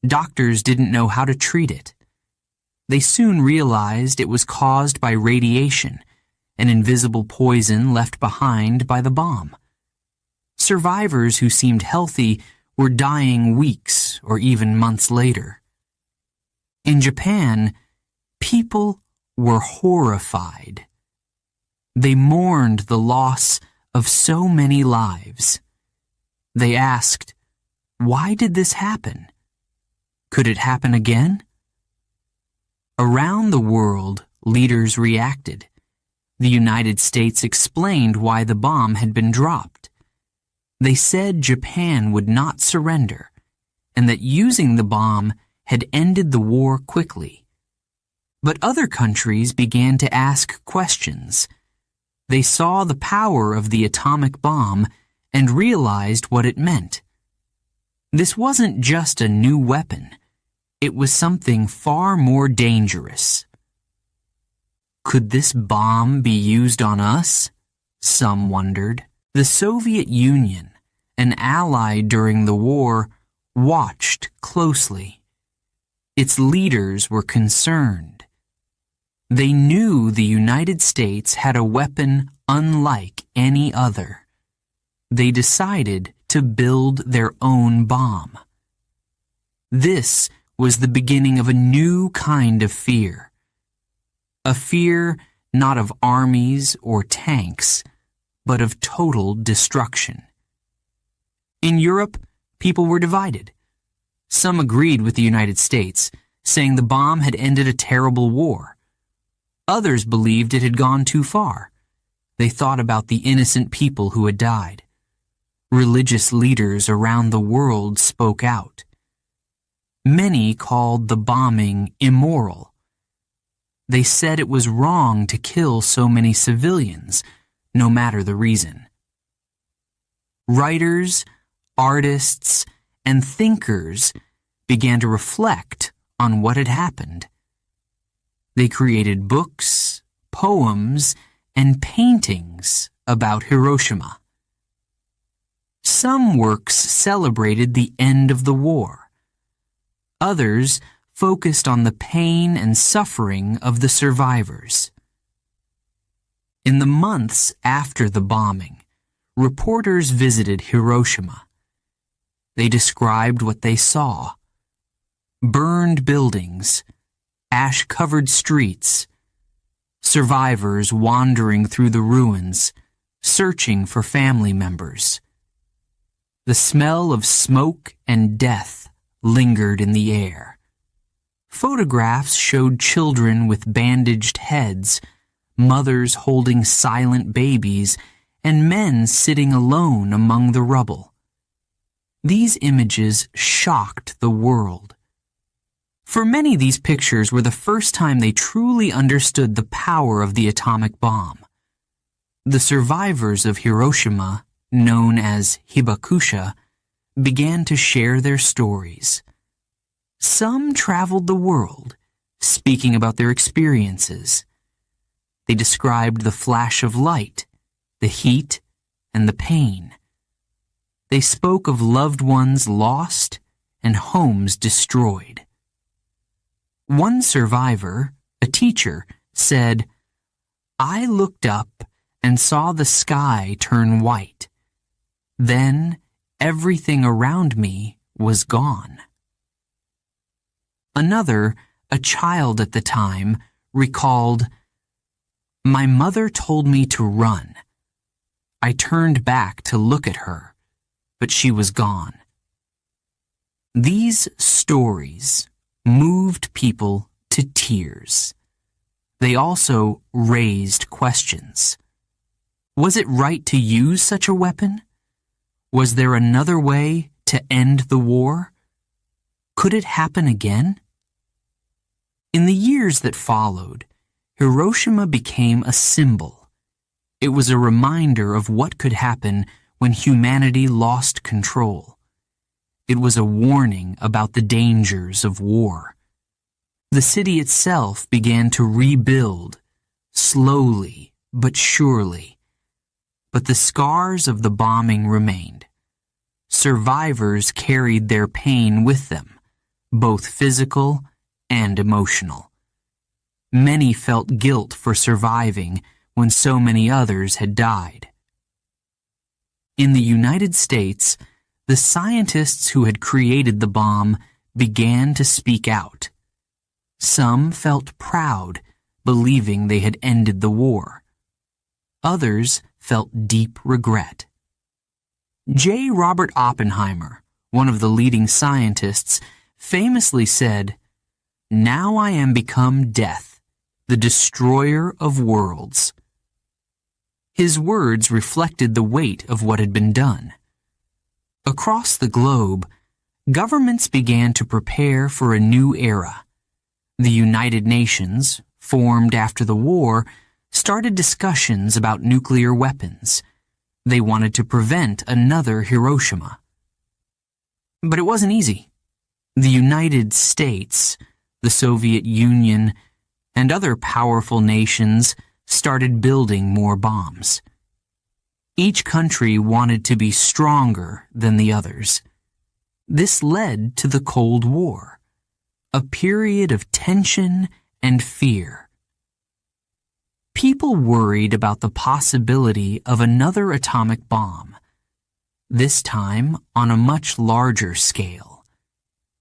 Speaker 1: Doctors didn't know how to treat it. They soon realized it was caused by radiation, an invisible poison left behind by the bomb. Survivors who seemed healthy were dying weeks or even months later. In Japan, people were horrified. They mourned the loss of so many lives. They asked, why did this happen? Could it happen again? Around the world, leaders reacted. The United States explained why the bomb had been dropped. They said Japan would not surrender, and that using the bomb had ended the war quickly. But other countries began to ask questions. They saw the power of the atomic bomb and realized what it meant. This wasn't just a new weapon. It was something far more dangerous. Could this bomb be used on us? Some wondered. The Soviet Union, an ally during the war, watched closely. Its leaders were concerned. They knew the United States had a weapon unlike any other. They decided to build their own bomb. This was the beginning of a new kind of fear. A fear not of armies or tanks, but of total destruction. In Europe, people were divided. Some agreed with the United States, saying the bomb had ended a terrible war. Others believed it had gone too far. They thought about the innocent people who had died. Religious leaders around the world spoke out. Many called the bombing immoral. They said it was wrong to kill so many civilians, no matter the reason. Writers, artists, and thinkers began to reflect on what had happened. They created books, poems, and paintings about Hiroshima. Some works celebrated the end of the war. Others focused on the pain and suffering of the survivors. In the months after the bombing, reporters visited Hiroshima. They described what they saw: burned buildings, ash-covered streets, survivors wandering through the ruins, searching for family members. The smell of smoke and death lingered in the air. Photographs showed children with bandaged heads, mothers holding silent babies, and men sitting alone among the rubble. These images shocked the world. For many, these pictures were the first time they truly understood the power of the atomic bomb. The survivors of Hiroshima, known as Hibakusha, began to share their stories. Some traveled the world, speaking about their experiences. They described the flash of light, the heat, and the pain. They spoke of loved ones lost and homes destroyed. One survivor, a teacher, said, "I looked up and saw the sky turn white. Then everything around me was gone." Another, a child at the time, recalled, "My mother told me to run. I turned back to look at her, but she was gone." These stories moved people to tears. They also raised questions. Was it right to use such a weapon? Was there another way to end the war? Could it happen again? In the years that followed, Hiroshima became a symbol. It was a reminder of what could happen when humanity lost control. It was a warning about the dangers of war. The city itself began to rebuild, slowly but surely. But the scars of the bombing remained. Survivors carried their pain with them, both physical and emotional. Many felt guilt for surviving when so many others had died. In the United States, the scientists who had created the bomb began to speak out. Some felt proud believing they had ended the war. Others felt deep regret. J. Robert Oppenheimer, one of the leading scientists, famously said, "Now I am become death, the destroyer of worlds." His words reflected the weight of what had been done. Across the globe, governments began to prepare for a new era. The United Nations, formed after the war, started discussions about nuclear weapons. They wanted to prevent another Hiroshima. But it wasn't easy. The United States, the Soviet Union, and other powerful nations started building more bombs. Each country wanted to be stronger than the others. This led to the Cold War, a period of tension and fear. People worried about the possibility of another atomic bomb, this time on a much larger scale.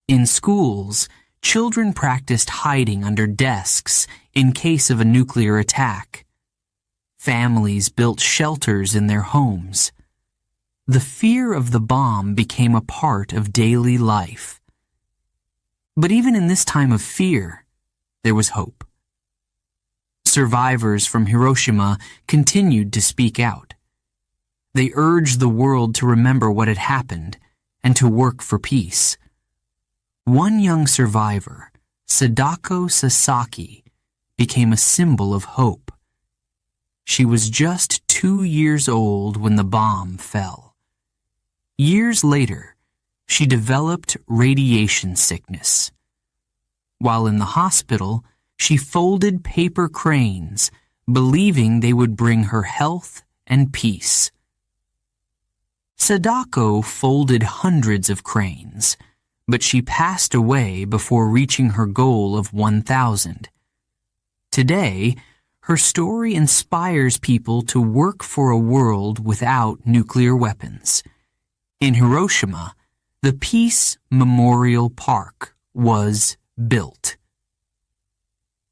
Speaker 1: In schools, children practiced hiding under desks in case of a nuclear attack. Families built shelters in their homes. The fear of the bomb became a part of daily life. But even in this time of fear, there was hope. Survivors from Hiroshima continued to speak out. They urged the world to remember what had happened and to work for peace. One young survivor, Sadako Sasaki, became a symbol of hope. She was just 2 years old when the bomb fell. Years later, she developed radiation sickness. While in the hospital, she folded paper cranes, believing they would bring her health and peace. Sadako folded hundreds of cranes, but she passed away before reaching her goal of 1,000. Today, her story inspires people to work for a world without nuclear weapons. In Hiroshima, the Peace Memorial Park was built.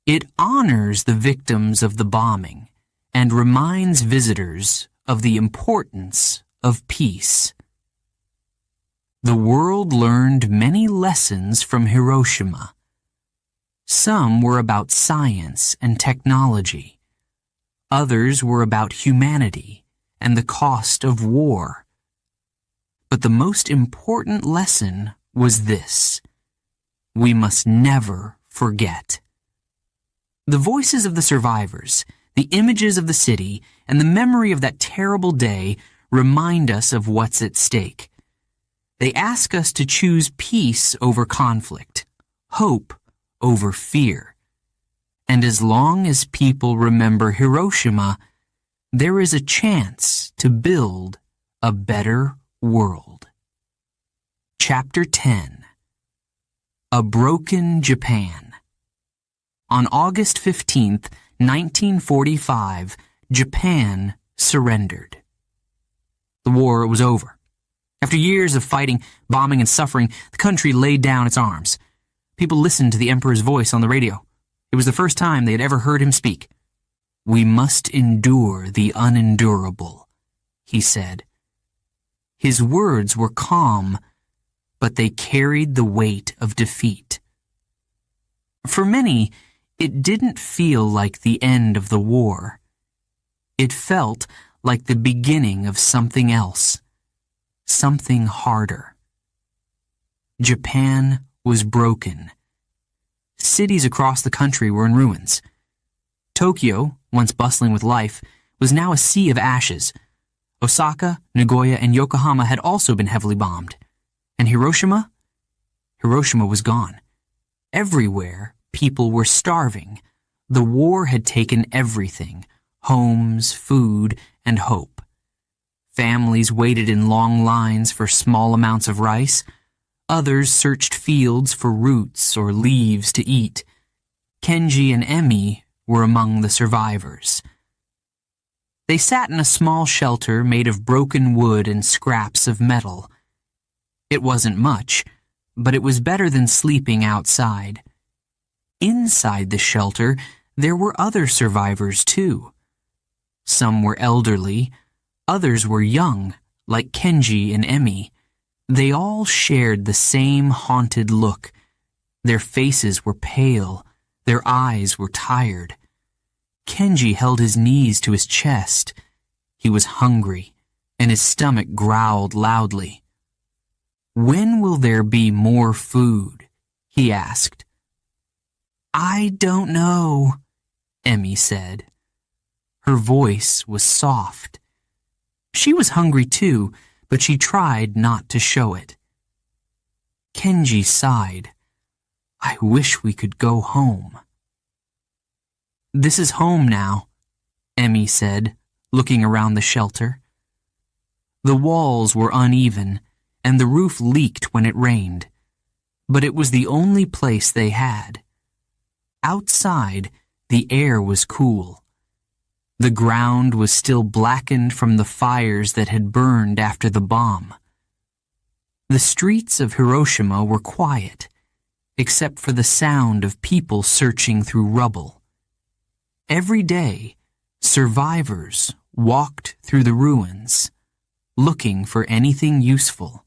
Speaker 1: It honors the victims of the bombing and reminds visitors of the importance of peace. The world learned many lessons from Hiroshima. Some were about science and technology. Others were about humanity and the cost of war. But the most important lesson was this: we must never forget. The voices of the survivors, the images of the city, and the memory of that terrible day remind us of what's at stake. They ask us to choose peace over conflict, hope over fear. And as long as people remember Hiroshima, there is a chance to build a better world. Chapter 10. A Broken Japan. On August 15th, 1945, Japan surrendered. The war was over. After years of fighting, bombing, and suffering, the country laid down its arms. People listened to the emperor's voice on the radio. It was the first time they had ever heard him speak. "We must endure the unendurable," he said. His words were calm, but they carried the weight of defeat. For many, it didn't feel like the end of the war. It felt like the beginning of something else, something harder. Japan was broken. Cities across the country were in ruins. Tokyo, once bustling with life, was now a sea of ashes. Osaka, Nagoya, and Yokohama had also been heavily bombed. And Hiroshima? Hiroshima was gone. Everywhere, people were starving. The war had taken everything: homes, food, and hope. Families waited in long lines for small amounts of rice. Others searched fields for roots or leaves to eat. Kenji and Emi were among the survivors. They sat in a small shelter made of broken wood and scraps of metal. It wasn't much, but it was better than sleeping outside. Inside the shelter, there were other survivors too. Some were elderly, others were young, like Kenji and Emmy. They all shared the same haunted look. Their faces were pale, their eyes were tired. Kenji held his knees to his chest. He was hungry, and his stomach growled loudly. "When will there be more food?" he asked. "I don't know," Emmy said. Her voice was soft. She was hungry too, but she tried not to show it. Kenji sighed. "I wish we could go home." "This is home now," Emmy said, looking around the shelter. The walls were uneven, and the roof leaked when it rained, but it was the only place they had. Outside, the air was cool. The ground was still blackened from the fires that had burned after the bomb. The streets of Hiroshima were quiet, except for the sound of people searching through rubble. Every day, survivors walked through the ruins, looking for anything useful.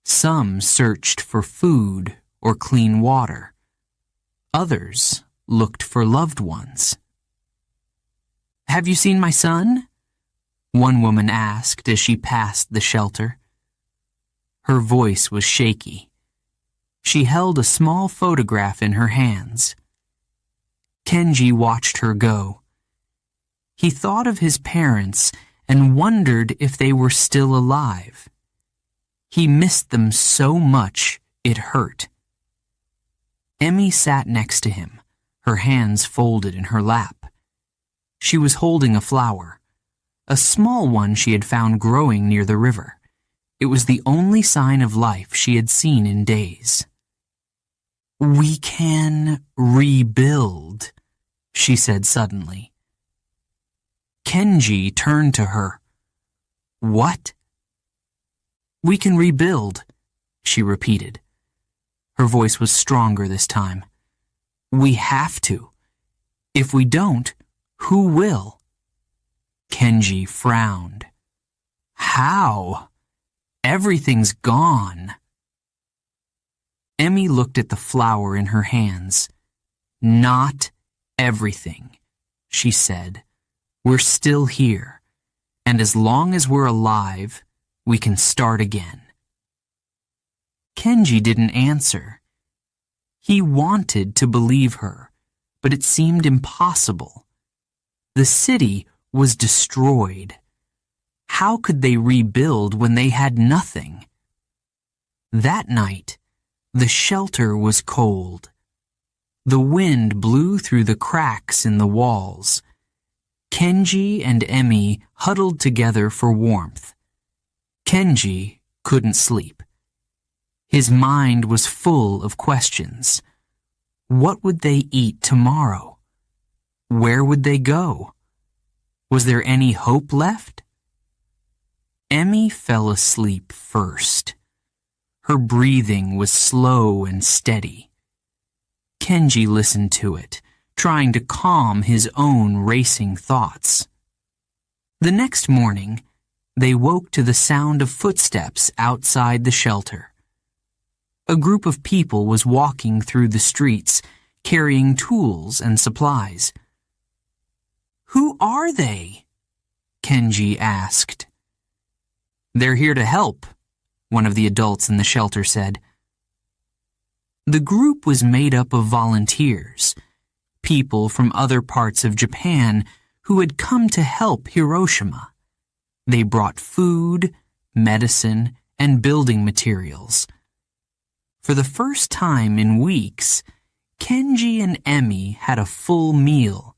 Speaker 1: Some searched for food or clean water. Others looked for loved ones. "Have you seen my son?" one woman asked as she passed the shelter. Her voice was shaky. She held a small photograph in her hands. Kenji watched her go. He thought of his parents and wondered if they were still alive. He missed them so much it hurt. Emmy sat next to him, her hands folded in her lap. She was holding a flower, a small one she had found growing near the river. It was the only sign of life she had seen in days. "We can rebuild," she said suddenly. Kenji turned to her. "What?" "We can rebuild," she repeated. Her voice was stronger this time. "We have to. If we don't, who will?" Kenji frowned. "How? Everything's gone." Emmy looked at the flower in her hands. "Not everything," she said. "We're still here, and as long as we're alive, we can start again." Kenji didn't answer. He wanted to believe her, but it seemed impossible. The city was destroyed. How could they rebuild when they had nothing? That night, the shelter was cold. The wind blew through the cracks in the walls. Kenji and Emmy huddled together for warmth. Kenji couldn't sleep. His mind was full of questions. What would they eat tomorrow? Where would they go? Was there any hope left? Emmy fell asleep first. Her breathing was slow and steady. Kenji listened to it, trying to calm his own racing thoughts. The next morning, they woke to the sound of footsteps outside the shelter. A group of people was walking through the streets, carrying tools and supplies. "Who are they?" Kenji asked. "They're here to help," one of the adults in the shelter said. The group was made up of volunteers, people from other parts of Japan who had come to help Hiroshima. They brought food, medicine, and building materials. For the first time in weeks, Kenji and Emmy had a full meal.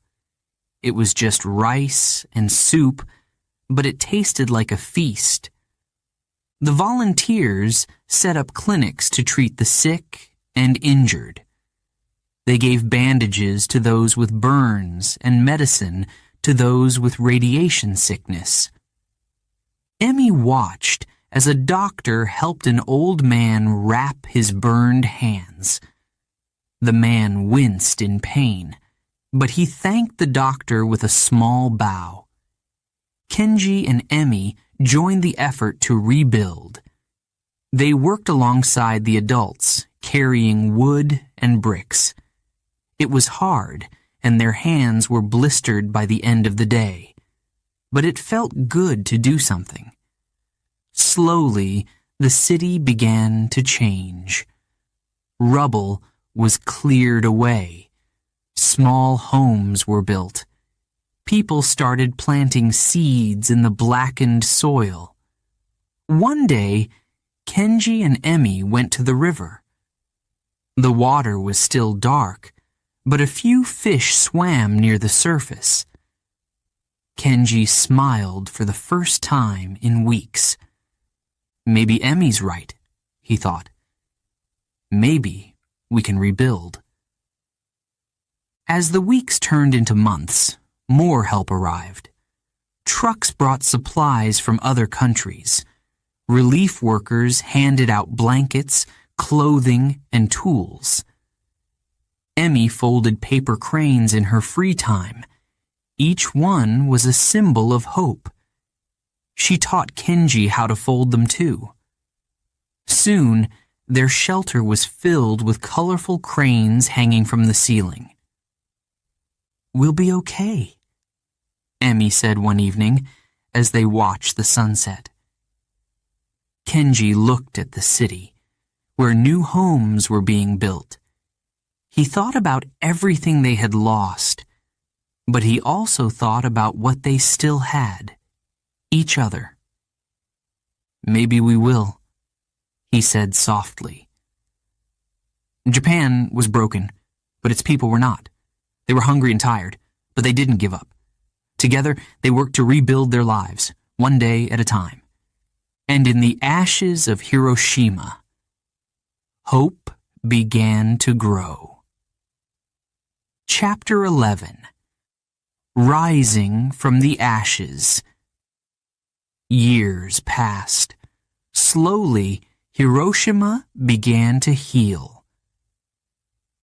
Speaker 1: It was just rice and soup, but it tasted like a feast. The volunteers set up clinics to treat the sick and injured. They gave bandages to those with burns and medicine to those with radiation sickness. Emmy watched as a doctor helped an old man wrap his burned hands. The man winced in pain. but he thanked the doctor with a small bow. Kenji and Emmy joined the effort to rebuild. They worked alongside the adults, carrying wood and bricks. It was hard, and their hands were blistered by the end of the day. But it felt good to do something. Slowly, the city began to change. Rubble was cleared away. Small homes were built. People started planting seeds in the blackened soil. One day, Kenji and Emmy went to the river. The water was still dark, but a few fish swam near the surface. Kenji smiled for the first time in weeks. Maybe Emmy's right, he thought. Maybe we can rebuild. As the weeks turned into months, more help arrived. Trucks brought supplies from other countries. Relief workers handed out blankets, clothing, and tools. Emmy folded paper cranes in her free time. Each one was a symbol of hope. She taught Kenji how to fold them too. Soon, their shelter was filled with colorful cranes hanging from the ceiling. "We'll be okay," Emmy said one evening as they watched the sunset. Kenji looked at the city, where new homes were being built. He thought about everything they had lost, but he also thought about what they still had, each other. "Maybe we will," he said softly. Japan was broken, but its people were not. They were hungry and tired, but they didn't give up. Together, they worked to rebuild their lives, one day at a time. And in the ashes of Hiroshima, hope began to grow. Chapter 11. Rising from the Ashes. Years passed. Slowly, Hiroshima began to heal.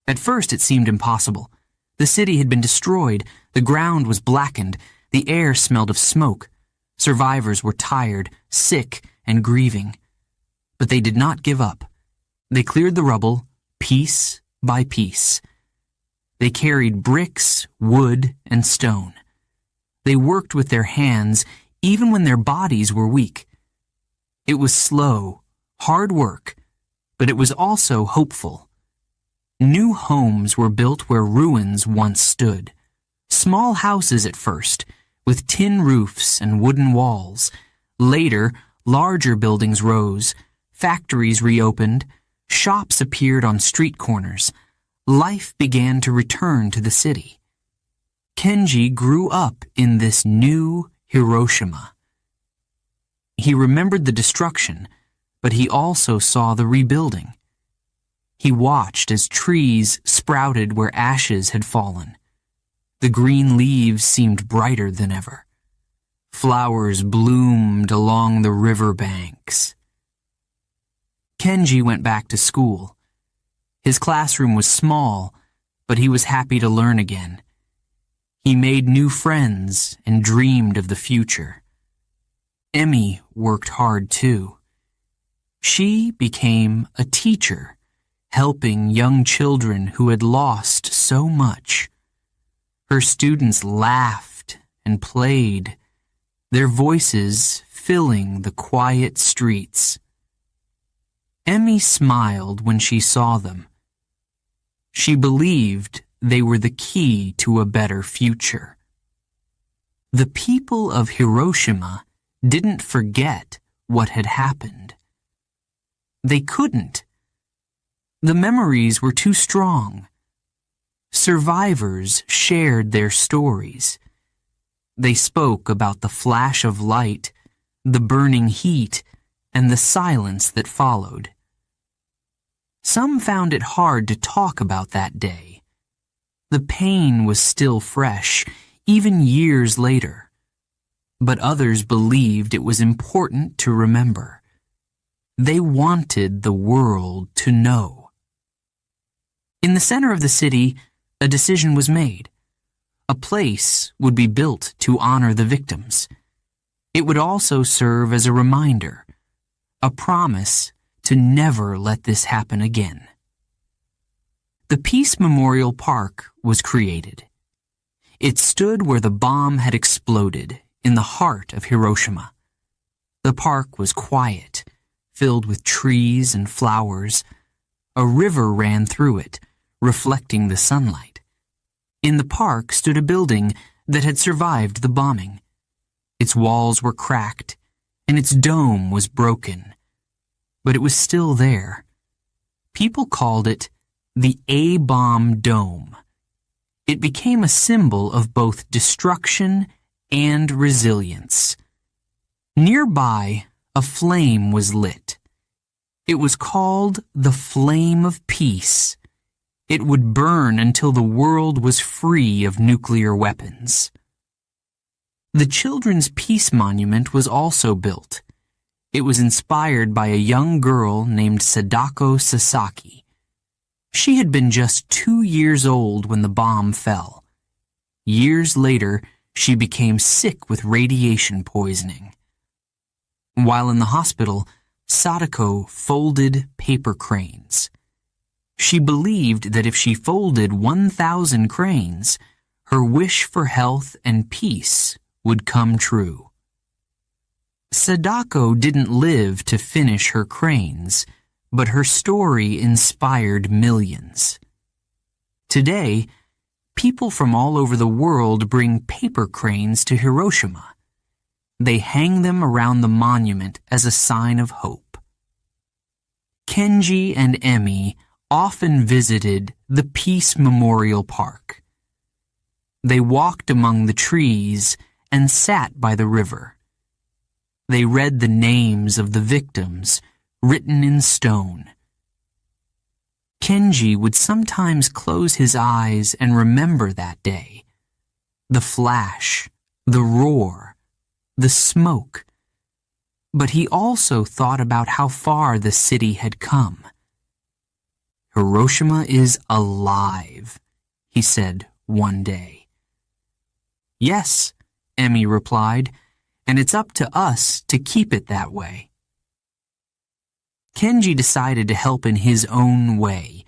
Speaker 1: At first, it seemed impossible. The city had been destroyed, the ground was blackened, the air smelled of smoke. Survivors were tired, sick, and grieving. But they did not give up. They cleared the rubble, piece by piece. They carried bricks, wood, and stone. They worked with their hands, even when their bodies were weak. It was slow, hard work, but it was also hopeful. New homes were built where ruins once stood. Small houses at first, with tin roofs and wooden walls. Later, larger buildings rose, factories reopened, shops appeared on street corners. Life began to return to the city. Kenji grew up in this new Hiroshima. He remembered the destruction, but he also saw the rebuilding. He watched as trees sprouted where ashes had fallen. The green leaves seemed brighter than ever. Flowers bloomed along the river banks. Kenji went back to school. His classroom was small, but he was happy to learn again. He made new friends and dreamed of the future. Emmy worked hard too. She became a teacher, helping young children who had lost so much. Her students laughed and played, their voices filling the quiet streets. Emmy smiled when she saw them. She believed they were the key to a better future. The people of Hiroshima didn't forget what had happened. They couldn't. The memories were too strong. Survivors shared their stories. They spoke about the flash of light, the burning heat, and the silence that followed. Some found it hard to talk about that day. The pain was still fresh, even years later. But others believed it was important to remember. They wanted the world to know. In the center of the city, a decision was made. A place would be built to honor the victims. It would also serve as a reminder, a promise to never let this happen again. The Peace Memorial Park was created. It stood where the bomb had exploded, in the heart of Hiroshima. The park was quiet, filled with trees and flowers. A river ran through it, reflecting the sunlight. In the park stood a building that had survived the bombing. Its walls were cracked, and its dome was broken. But it was still there. People called it the A-bomb dome. It became a symbol of both destruction and resilience. Nearby, a flame was lit. It was called the Flame of Peace. It would burn until the world was free of nuclear weapons. The Children's Peace Monument was also built. It was inspired by a young girl named Sadako Sasaki. She had been just 2 years old when the bomb fell. Years later, she became sick with radiation poisoning. While in the hospital, Sadako folded paper cranes. She believed that if she folded 1,000 cranes, her wish for health and peace would come true. Sadako didn't live to finish her cranes, but her story inspired millions. Today, people from all over the world bring paper cranes to Hiroshima. They hang them around the monument as a sign of hope. Kenji and Emi often visited the Peace Memorial Park. They walked among the trees and sat by the river. They read the names of the victims written in stone. Kenji would sometimes close his eyes and remember that day. The flash, the roar, the smoke. But he also thought about how far the city had come. Hiroshima is alive, he said one day. Yes, Emi replied, and it's up to us to keep it that way. Kenji decided to help in his own way.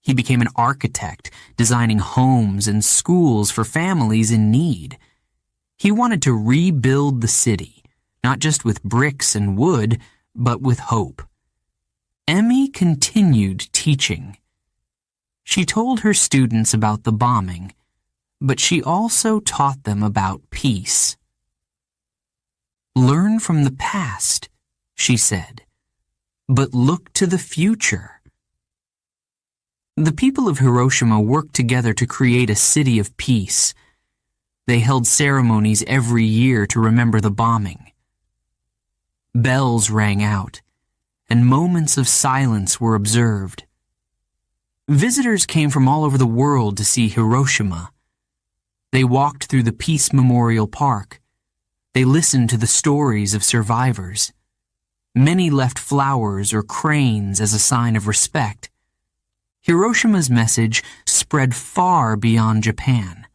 Speaker 1: He became an architect, designing homes and schools for families in need. He wanted to rebuild the city, not just with bricks and wood, but with hope. Emi continued teaching. She told her students about the bombing, but she also taught them about peace. Learn from the past, she said, but look to the future. The people of Hiroshima worked together to create a city of peace. They held ceremonies every year to remember the bombing. Bells rang out, and moments of silence were observed. Visitors came from all over the world to see Hiroshima. They walked through the Peace Memorial Park. They listened to the stories of survivors. Many left flowers or cranes as a sign of respect. Hiroshima's message spread far beyond Japan.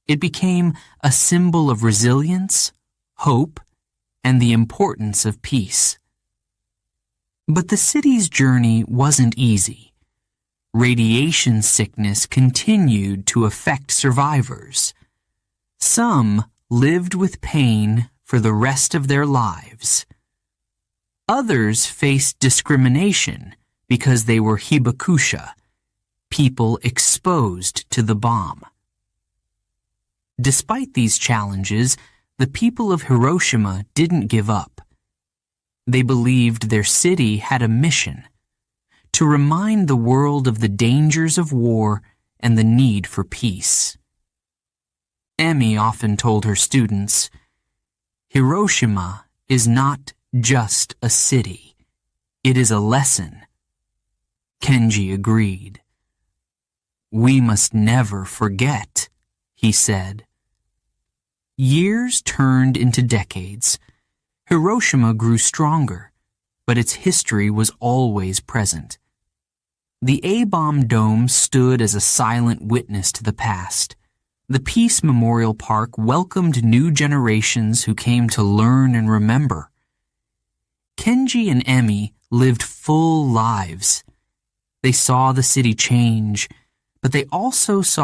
Speaker 1: It became a symbol of resilience, hope, and the importance of peace. But the city's journey wasn't easy. Radiation sickness continued to affect survivors. Some lived with pain for the rest of their lives. Others faced discrimination because they were hibakusha, people exposed to the bomb. Despite these challenges, the people of Hiroshima didn't give up. They believed their city had a mission: to remind the world of the dangers of war and the need for peace. Emi often told her students, "Hiroshima is not just a city. It is a lesson." Kenji agreed. "We must never forget," he said. Years turned into decades. Hiroshima grew stronger, but its history was always present. The A-bomb dome stood as a silent witness to the past, The Peace Memorial Park welcomed new generations who came to learn and remember. Kenji and Emmy lived full lives. They saw the city change, but they also saw